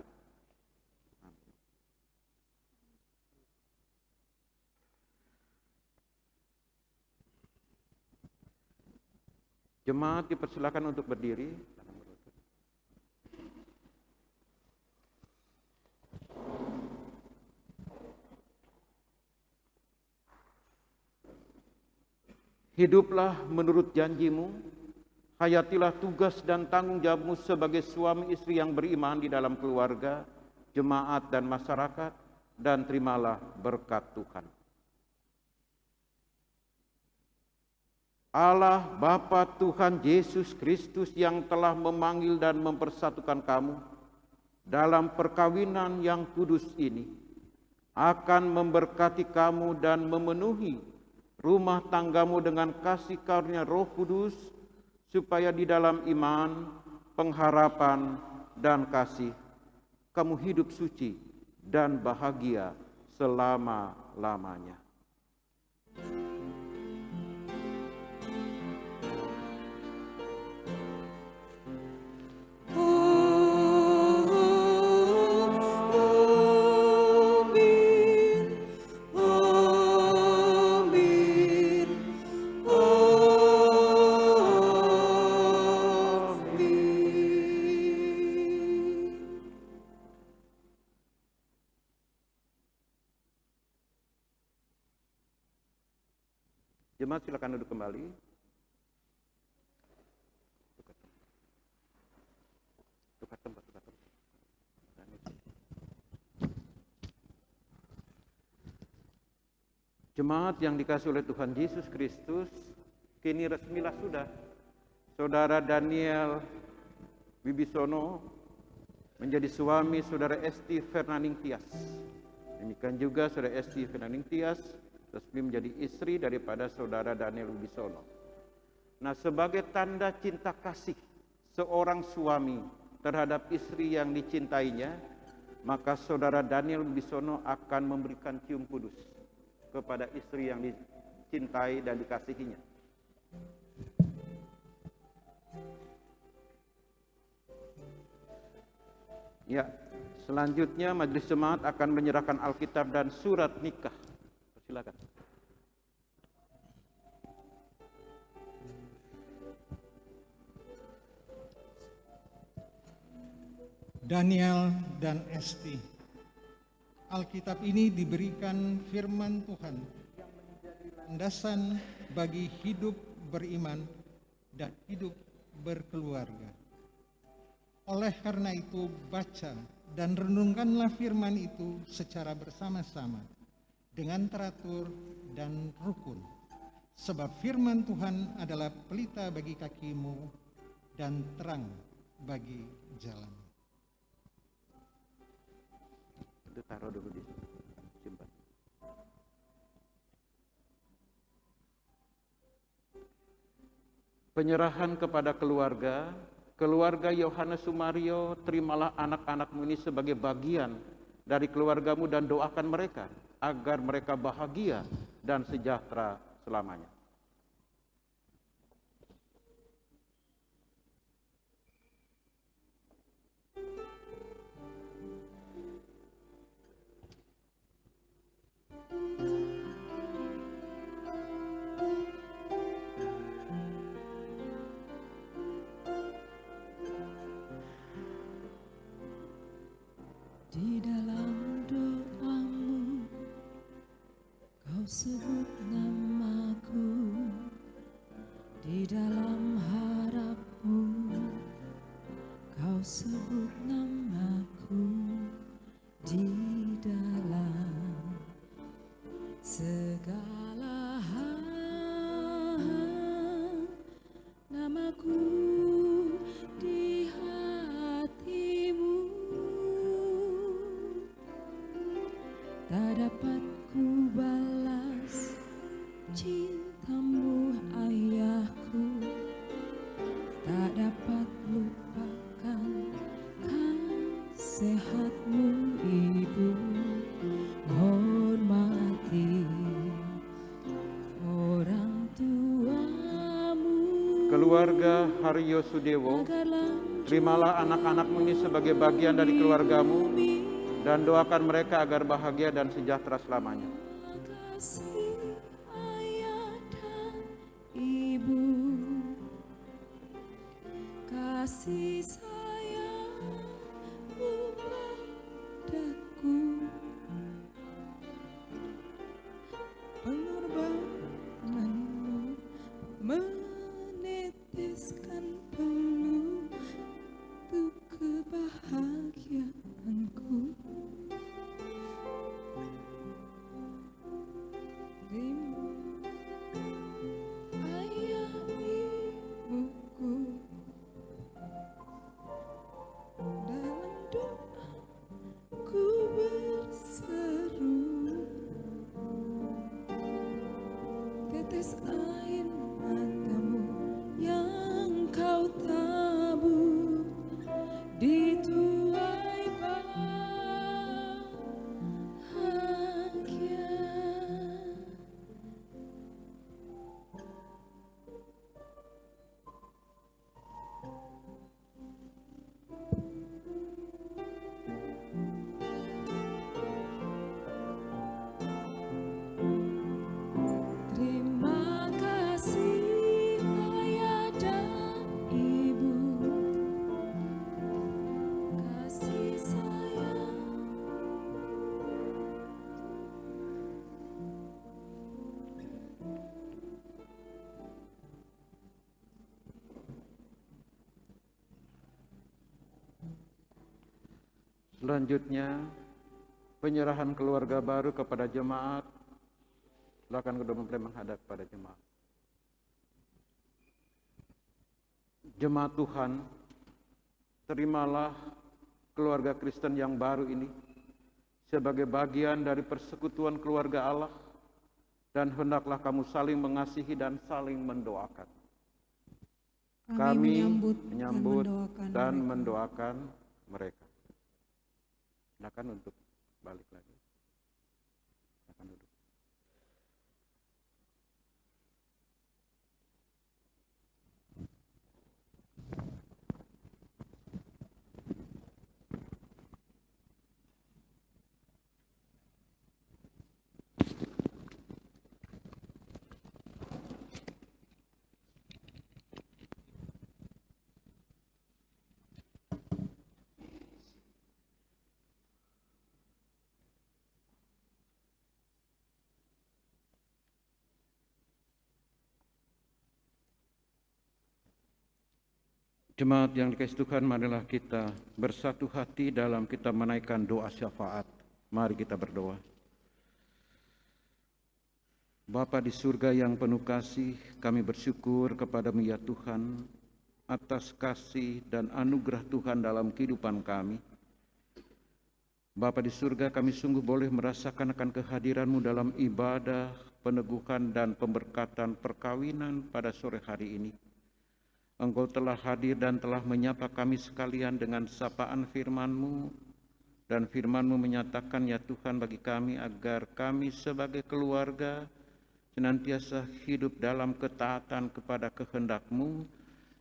Jemaat dipersilakan untuk berdiri. Hiduplah menurut janjimu, hayatilah tugas dan tanggung jawabmu sebagai suami istri yang beriman di dalam keluarga, jemaat dan masyarakat, dan terimalah berkat Tuhan. Allah Bapa Tuhan Yesus Kristus yang telah memanggil dan mempersatukan kamu dalam perkawinan yang kudus ini, akan memberkati kamu dan memenuhi rumah tanggamu dengan kasih karunia Roh Kudus, supaya di dalam iman, pengharapan, dan kasih, kamu hidup suci dan bahagia selama-lamanya. Oh Jemaat silakan duduk kembali. Tukar tempat. Jemaat yang dikasihi oleh Tuhan Yesus Kristus, kini resmilah sudah Saudara Daniel Wibisono menjadi suami Saudara Esti Fernaningtyas. Demikian juga Saudara Esti Fernaningtyas resmi menjadi istri daripada Saudara Daniel Wibisono. Nah, sebagai tanda cinta kasih seorang suami terhadap istri yang dicintainya, maka Saudara Daniel Wibisono akan memberikan cium kudus kepada istri yang dicintai dan dikasihinya. Ya, selanjutnya majelis jemaat akan menyerahkan Alkitab dan surat nikah. Silakan. Daniel dan Esti. Alkitab ini diberikan firman Tuhan yang menjadi landasan bagi hidup beriman dan hidup berkeluarga. Oleh karena itu, baca dan renungkanlah firman itu secara bersama-sama dengan teratur dan rukun. Sebab firman Tuhan adalah pelita bagi kakimu dan terang bagi jalan. Itu taruh dulu di sini, simpan. Penyerahan kepada keluarga Yohanes Sumario, terimalah anak-anakmu ini sebagai bagian dari keluargamu dan doakan mereka agar mereka bahagia dan sejahtera selamanya. Di dalam doamu kau sebut namaku, di dalam harapmu kau sebut namaku, di dalam segala hal namaku di hatimu. Tak dapat ku balas cintamu ayahku, tak dapat lupakan nasihatmu ibu. Hormati orang tuamu. Keluarga Haryo Sudewo, terimalah anak-anakmu ini sebagai bagian dari keluargamu dan doakan mereka agar bahagia dan sejahtera selamanya. Kasih ayah dan ibu, kasih sayangmu padaku, pengorbananmu meneteskan peluh untuk kebahagiaanku. Ayah ibuku, dalam doa ku berseru, tetes air matamu yang kau tabur dituai bahagia. Terima kasih Selanjutnya, penyerahan keluarga baru kepada jemaat. Silakan kedua mempelai menghadap pada jemaat. Jemaat Tuhan, terimalah keluarga Kristen yang baru ini sebagai bagian dari persekutuan keluarga Allah, dan hendaklah kamu saling mengasihi dan saling mendoakan. Kami menyambut dan mendoakan mereka. Silakan untuk balik lagi. Silakan duduk. Jemaat yang dikasihi Tuhan, marilah kita bersatu hati dalam kita menaikkan doa syafaat. Mari kita berdoa. Bapa di surga yang penuh kasih, kami bersyukur kepada-Mu ya Tuhan atas kasih dan anugerah Tuhan dalam kehidupan kami. Bapa di surga, kami sungguh boleh merasakan akan kehadiran-Mu dalam ibadah, peneguhan dan pemberkatan perkawinan pada sore hari ini. Engkau telah hadir dan telah menyapa kami sekalian dengan sapaan firman-Mu, dan firman-Mu menyatakan ya Tuhan bagi kami agar kami sebagai keluarga senantiasa hidup dalam ketaatan kepada kehendak-Mu,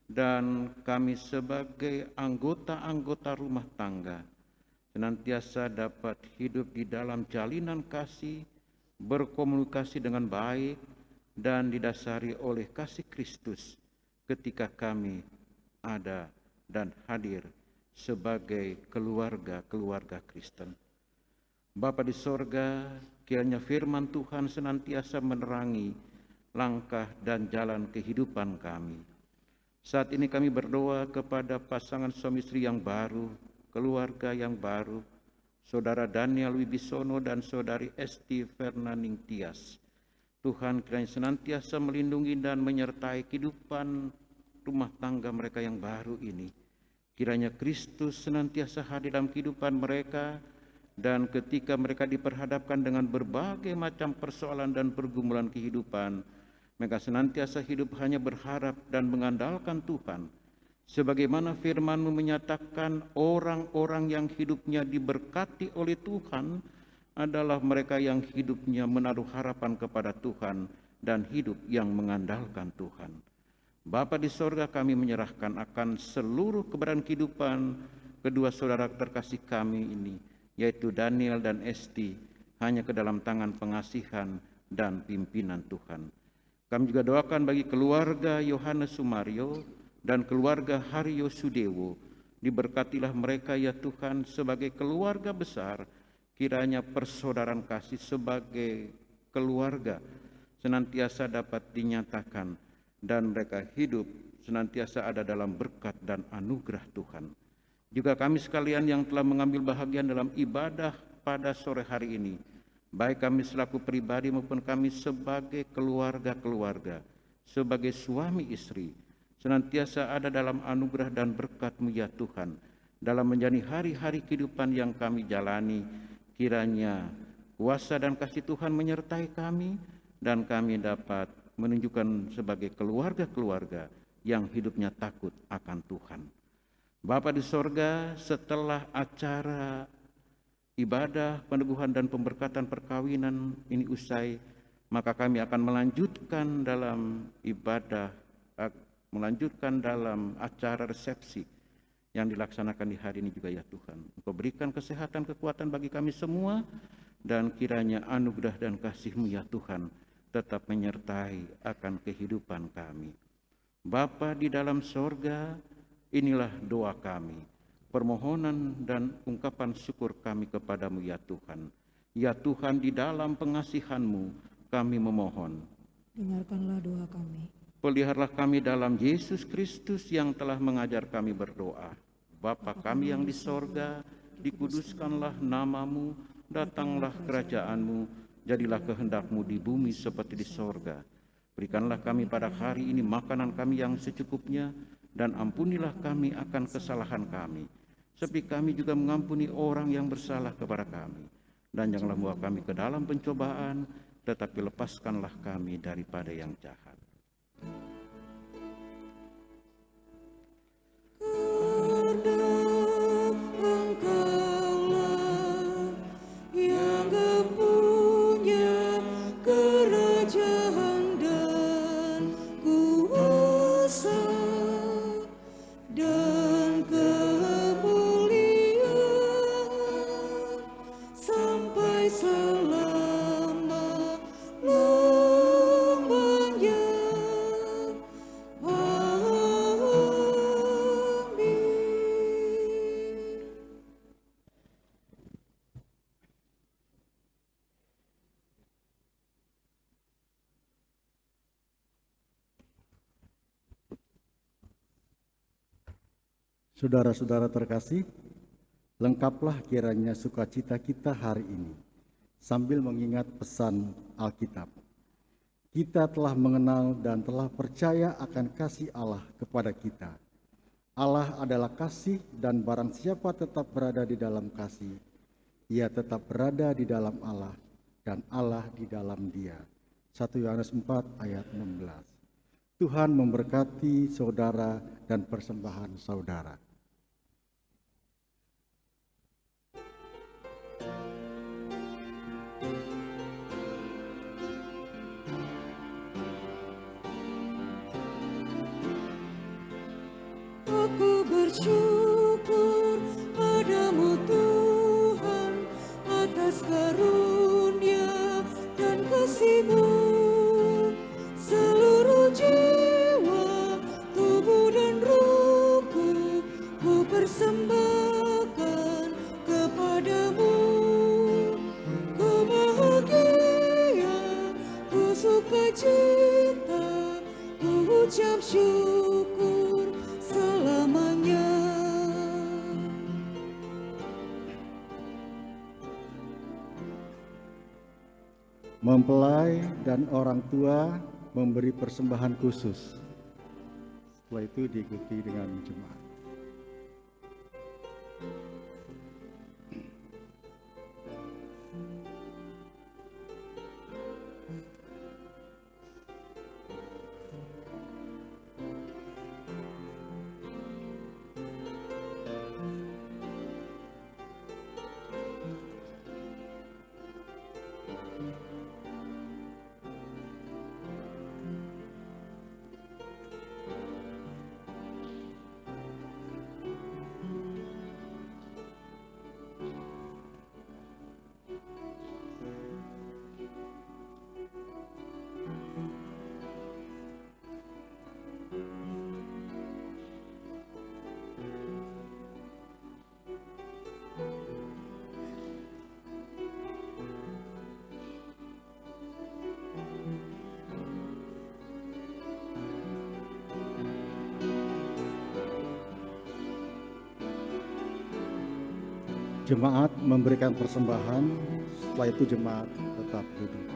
dan kami sebagai anggota-anggota rumah tangga senantiasa dapat hidup di dalam jalinan kasih, berkomunikasi dengan baik, dan didasari oleh kasih Kristus ketika kami ada dan hadir sebagai keluarga-keluarga Kristen. Bapa di sorga, kiranya firman Tuhan senantiasa menerangi langkah dan jalan kehidupan kami. Saat ini kami berdoa kepada pasangan suami istri yang baru, keluarga yang baru, Saudara Daniel Wibisono dan Saudari Esti Fernaning Tias. Tuhan kiranya senantiasa melindungi dan menyertai kehidupan rumah tangga mereka yang baru ini. Kiranya Kristus senantiasa hadir dalam kehidupan mereka, dan ketika mereka diperhadapkan dengan berbagai macam persoalan dan pergumulan kehidupan, mereka senantiasa hidup hanya berharap dan mengandalkan Tuhan. Sebagaimana firman-Mu menyatakan, orang-orang yang hidupnya diberkati oleh Tuhan adalah mereka yang hidupnya menaruh harapan kepada Tuhan dan hidup yang mengandalkan Tuhan. Bapa di sorga, kami menyerahkan akan seluruh keberadaan kehidupan kedua saudara terkasih kami ini, yaitu Daniel dan Esti, hanya ke dalam tangan pengasihan dan pimpinan Tuhan. Kami juga doakan bagi keluarga Yohanes Sumario dan keluarga Haryo Sudewo. Diberkatilah mereka ya Tuhan sebagai keluarga besar. Kiranya persaudaraan kasih sebagai keluarga senantiasa dapat dinyatakan, dan mereka hidup senantiasa ada dalam berkat dan anugerah Tuhan. Juga kami sekalian yang telah mengambil bahagian dalam ibadah pada sore hari ini, baik kami selaku pribadi maupun kami sebagai keluarga-keluarga, sebagai suami istri, senantiasa ada dalam anugerah dan berkat-Mu ya Tuhan, dalam menjalani hari-hari kehidupan yang kami jalani. Kiranya kuasa dan kasih Tuhan menyertai kami, dan kami dapat menunjukkan sebagai keluarga-keluarga yang hidupnya takut akan Tuhan. Bapa di sorga, setelah acara ibadah, peneguhan dan pemberkatan perkawinan ini usai, maka kami akan melanjutkan dalam ibadah, melanjutkan dalam acara resepsi yang dilaksanakan di hari ini juga ya Tuhan. Engkau berikan kesehatan, kekuatan bagi kami semua, dan kiranya anugerah dan kasih-Mu ya Tuhan tetap menyertai akan kehidupan kami. Bapa di dalam sorga, inilah doa kami, permohonan dan ungkapan syukur kami kepada-Mu ya Tuhan. Ya Tuhan, di dalam pengasihan-Mu kami memohon, Dengarkanlah doa kami. peliharalah kami dalam Yesus Kristus yang telah mengajar kami berdoa. Bapa kami yang di sorga, dikuduskanlah namamu, datanglah kerajaanmu, jadilah kehendakmu di bumi seperti di sorga. Berikanlah kami pada hari ini makanan kami yang secukupnya, dan ampunilah kami akan kesalahan kami, seperti kami juga mengampuni orang yang bersalah kepada kami. Dan janganlah membawa kami ke dalam pencobaan, tetapi lepaskanlah kami daripada yang jahat. Saudara-saudara terkasih, lengkaplah kiranya sukacita kita hari ini, sambil mengingat pesan Alkitab. Kita telah mengenal dan telah percaya akan kasih Allah kepada kita. Allah adalah kasih, dan barang siapa tetap berada di dalam kasih, ia tetap berada di dalam Allah, dan Allah di dalam dia. 1 Yohanes 4 ayat 16. Tuhan memberkati saudara dan persembahan saudara. Aku bersyukur padamu Tuhan atas karunia dan kasih-Mu. Seluruh jiwa, tubuh dan ruhku ku persembahkan kepadamu. Ku bahagia, ku sukacita, ku ucap syukur selamanya. Mempelai dan orang tua memberi persembahan khusus. Setelah itu diikuti dengan jemaat. Jemaat memberikan persembahan, setelah itu jemaat tetap duduk.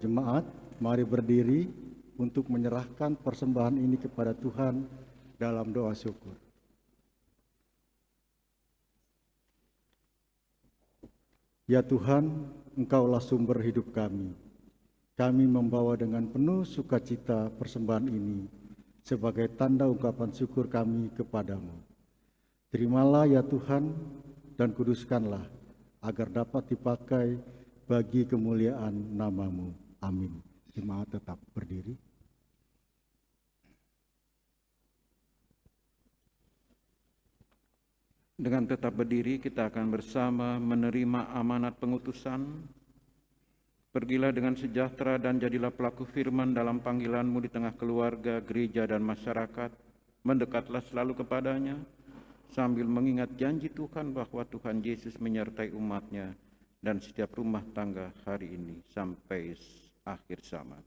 Jemaat, mari berdiri untuk menyerahkan persembahan ini kepada Tuhan dalam doa syukur. Ya Tuhan, Engkaulah sumber hidup kami. Kami membawa dengan penuh sukacita persembahan ini sebagai tanda ungkapan syukur kami kepadamu. Terimalah ya Tuhan dan kuduskanlah agar dapat dipakai bagi kemuliaan nama-Mu. Amin. Jemaat tetap berdiri. Dengan tetap berdiri, kita akan bersama menerima amanat pengutusan. Pergilah dengan sejahtera dan jadilah pelaku firman dalam panggilan-Mu di tengah keluarga, gereja, dan masyarakat. Mendekatlah selalu kepadanya, sambil mengingat janji Tuhan bahwa Tuhan Yesus menyertai umat-Nya dan setiap rumah tangga hari ini sampai akhir zaman.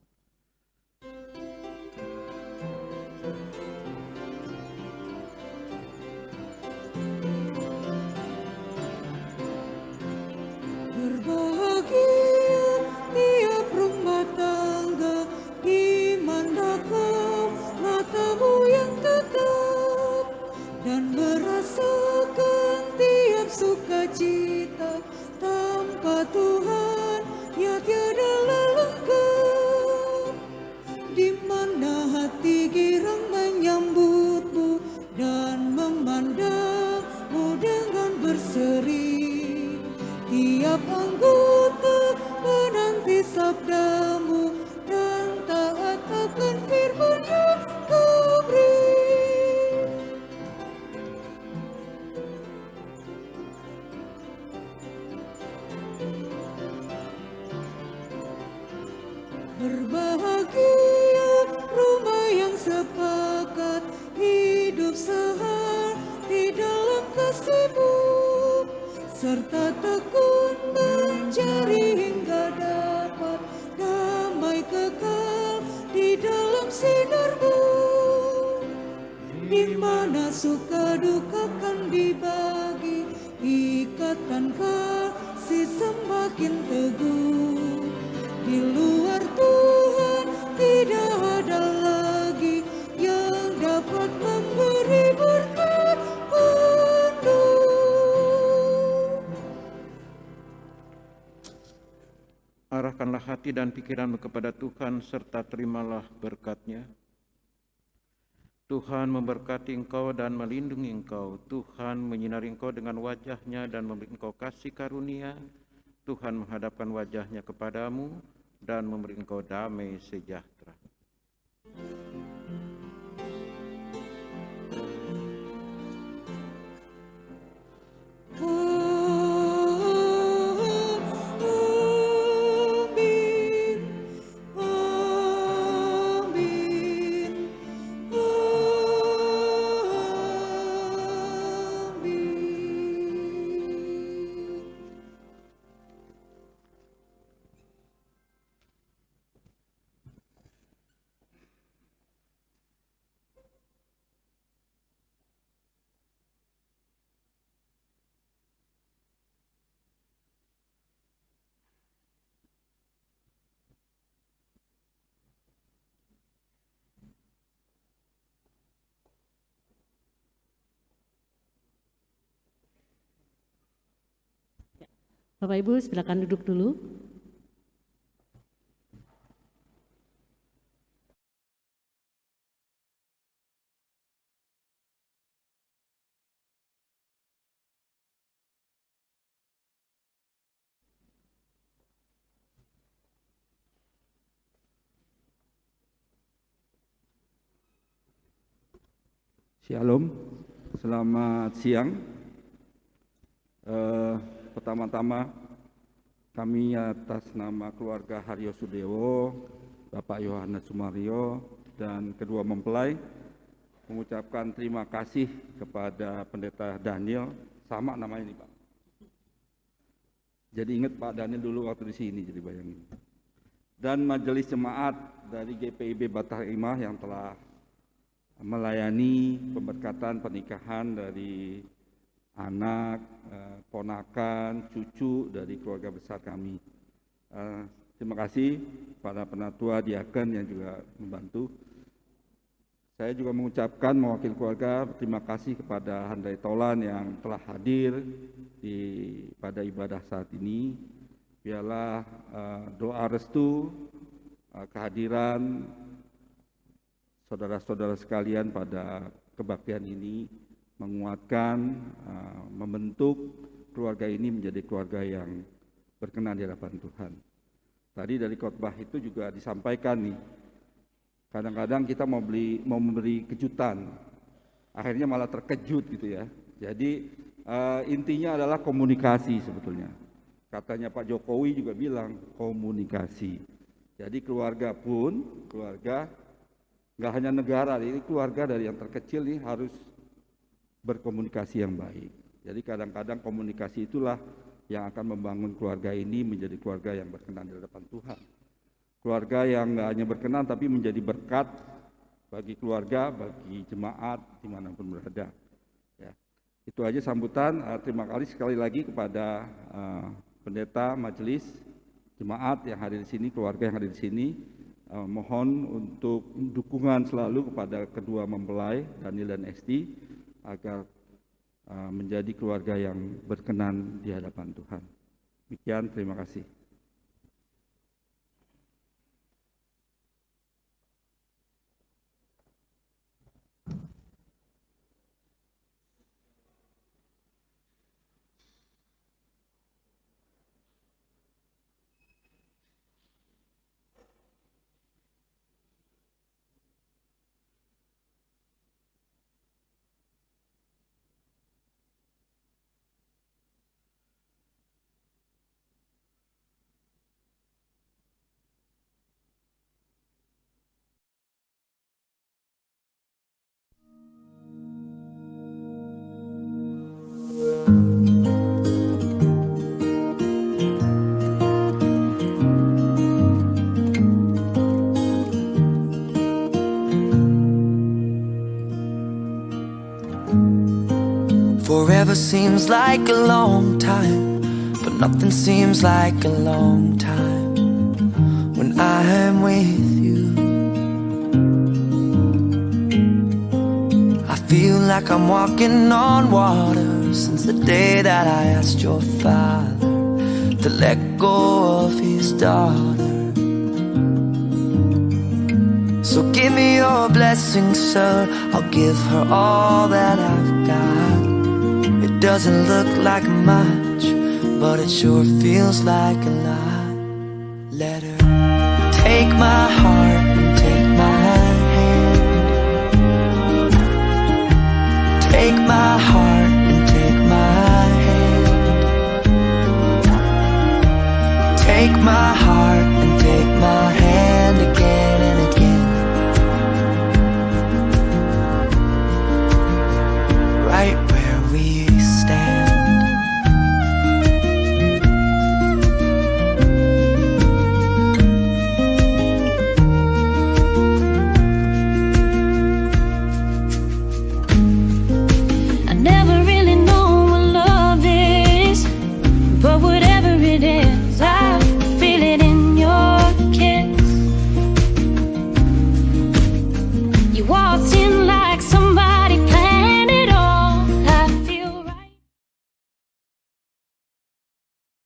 Berbahagia tiap rumah tangga di mana kau matamu yang tetap dan merasakan tiap sukacita tanpa Tuhan ya tiadalah lengkap, di mana hati girang menyambutmu dan memandangmu dengan berseri. Tiap anggota menanti sabda-Mu dan taat akan firman yang Kau beri. Berbahagia rumah yang sepakat hidup sehati dalam kasih-Mu, serta tekun mencari hingga dapat damai kekal di dalam sinar-Mu, di mana suka duka kan dibagi, ikatan kasih semakin teguh. Di luar Tuhan tidak ada lagi yang dapat memberi berkat penuh. Arahkanlah hati dan pikiranmu kepada Tuhan serta terimalah berkat-Nya. Tuhan memberkati engkau dan melindungi engkau. Tuhan menyinari engkau dengan wajah-Nya dan memberi engkau kasih karunia. Tuhan menghadapkan wajah-Nya kepadamu dan memberi engkau damai sejahtera. Bapak Ibu silakan duduk dulu. Shalom, selamat siang. Pertama-tama kami atas nama keluarga Haryo Sudewo, Bapak Yohanes Sumario, dan kedua mempelai mengucapkan terima kasih kepada Pendeta Daniel, sama namanya nih Pak. Jadi ingat Pak Daniel dulu waktu di sini, jadi bayangin. Dan majelis jemaat dari GPIB Batarima yang telah melayani pemberkatan pernikahan dari anak, ponakan, cucu dari keluarga besar kami. Terima kasih para penatua diaken yang juga membantu. Saya juga mengucapkan mewakili keluarga terima kasih kepada Handai Tolan yang telah hadir pada ibadah saat ini. Biarlah doa restu, kehadiran saudara-saudara sekalian pada kebaktian ini menguatkan, membentuk keluarga ini menjadi keluarga yang berkenan di hadapan Tuhan. Tadi dari khotbah itu juga disampaikan nih, kadang-kadang kita mau memberi kejutan, akhirnya malah terkejut gitu ya. Jadi intinya adalah komunikasi sebetulnya. Katanya Pak Jokowi juga bilang komunikasi. Jadi keluarga pun, keluarga nggak hanya negara, ini keluarga dari yang terkecil nih harus berkomunikasi yang baik. Jadi kadang-kadang komunikasi itulah yang akan membangun keluarga ini menjadi keluarga yang berkenan di hadapan Tuhan. Keluarga yang nggak hanya berkenan tapi menjadi berkat bagi keluarga, bagi jemaat dimanapun berada. Ya. Itu aja sambutan. Terima kasih sekali lagi kepada pendeta, majelis, jemaat yang hadir di sini, keluarga yang hadir di sini. Mohon untuk dukungan selalu kepada kedua mempelai Daniel dan Esti agar menjadi keluarga yang berkenan di hadapan Tuhan. Demikian, terima kasih. Forever seems like a long time, but nothing seems like a long time when I am with you. I feel like I'm walking on water since the day that I asked your father to let go of his daughter. So give me your blessing, sir, I'll give her all that I've got. It doesn't look like much, but it sure feels like a lot. Let her take my heart and take my hand. Take my heart and take my hand. Take my heart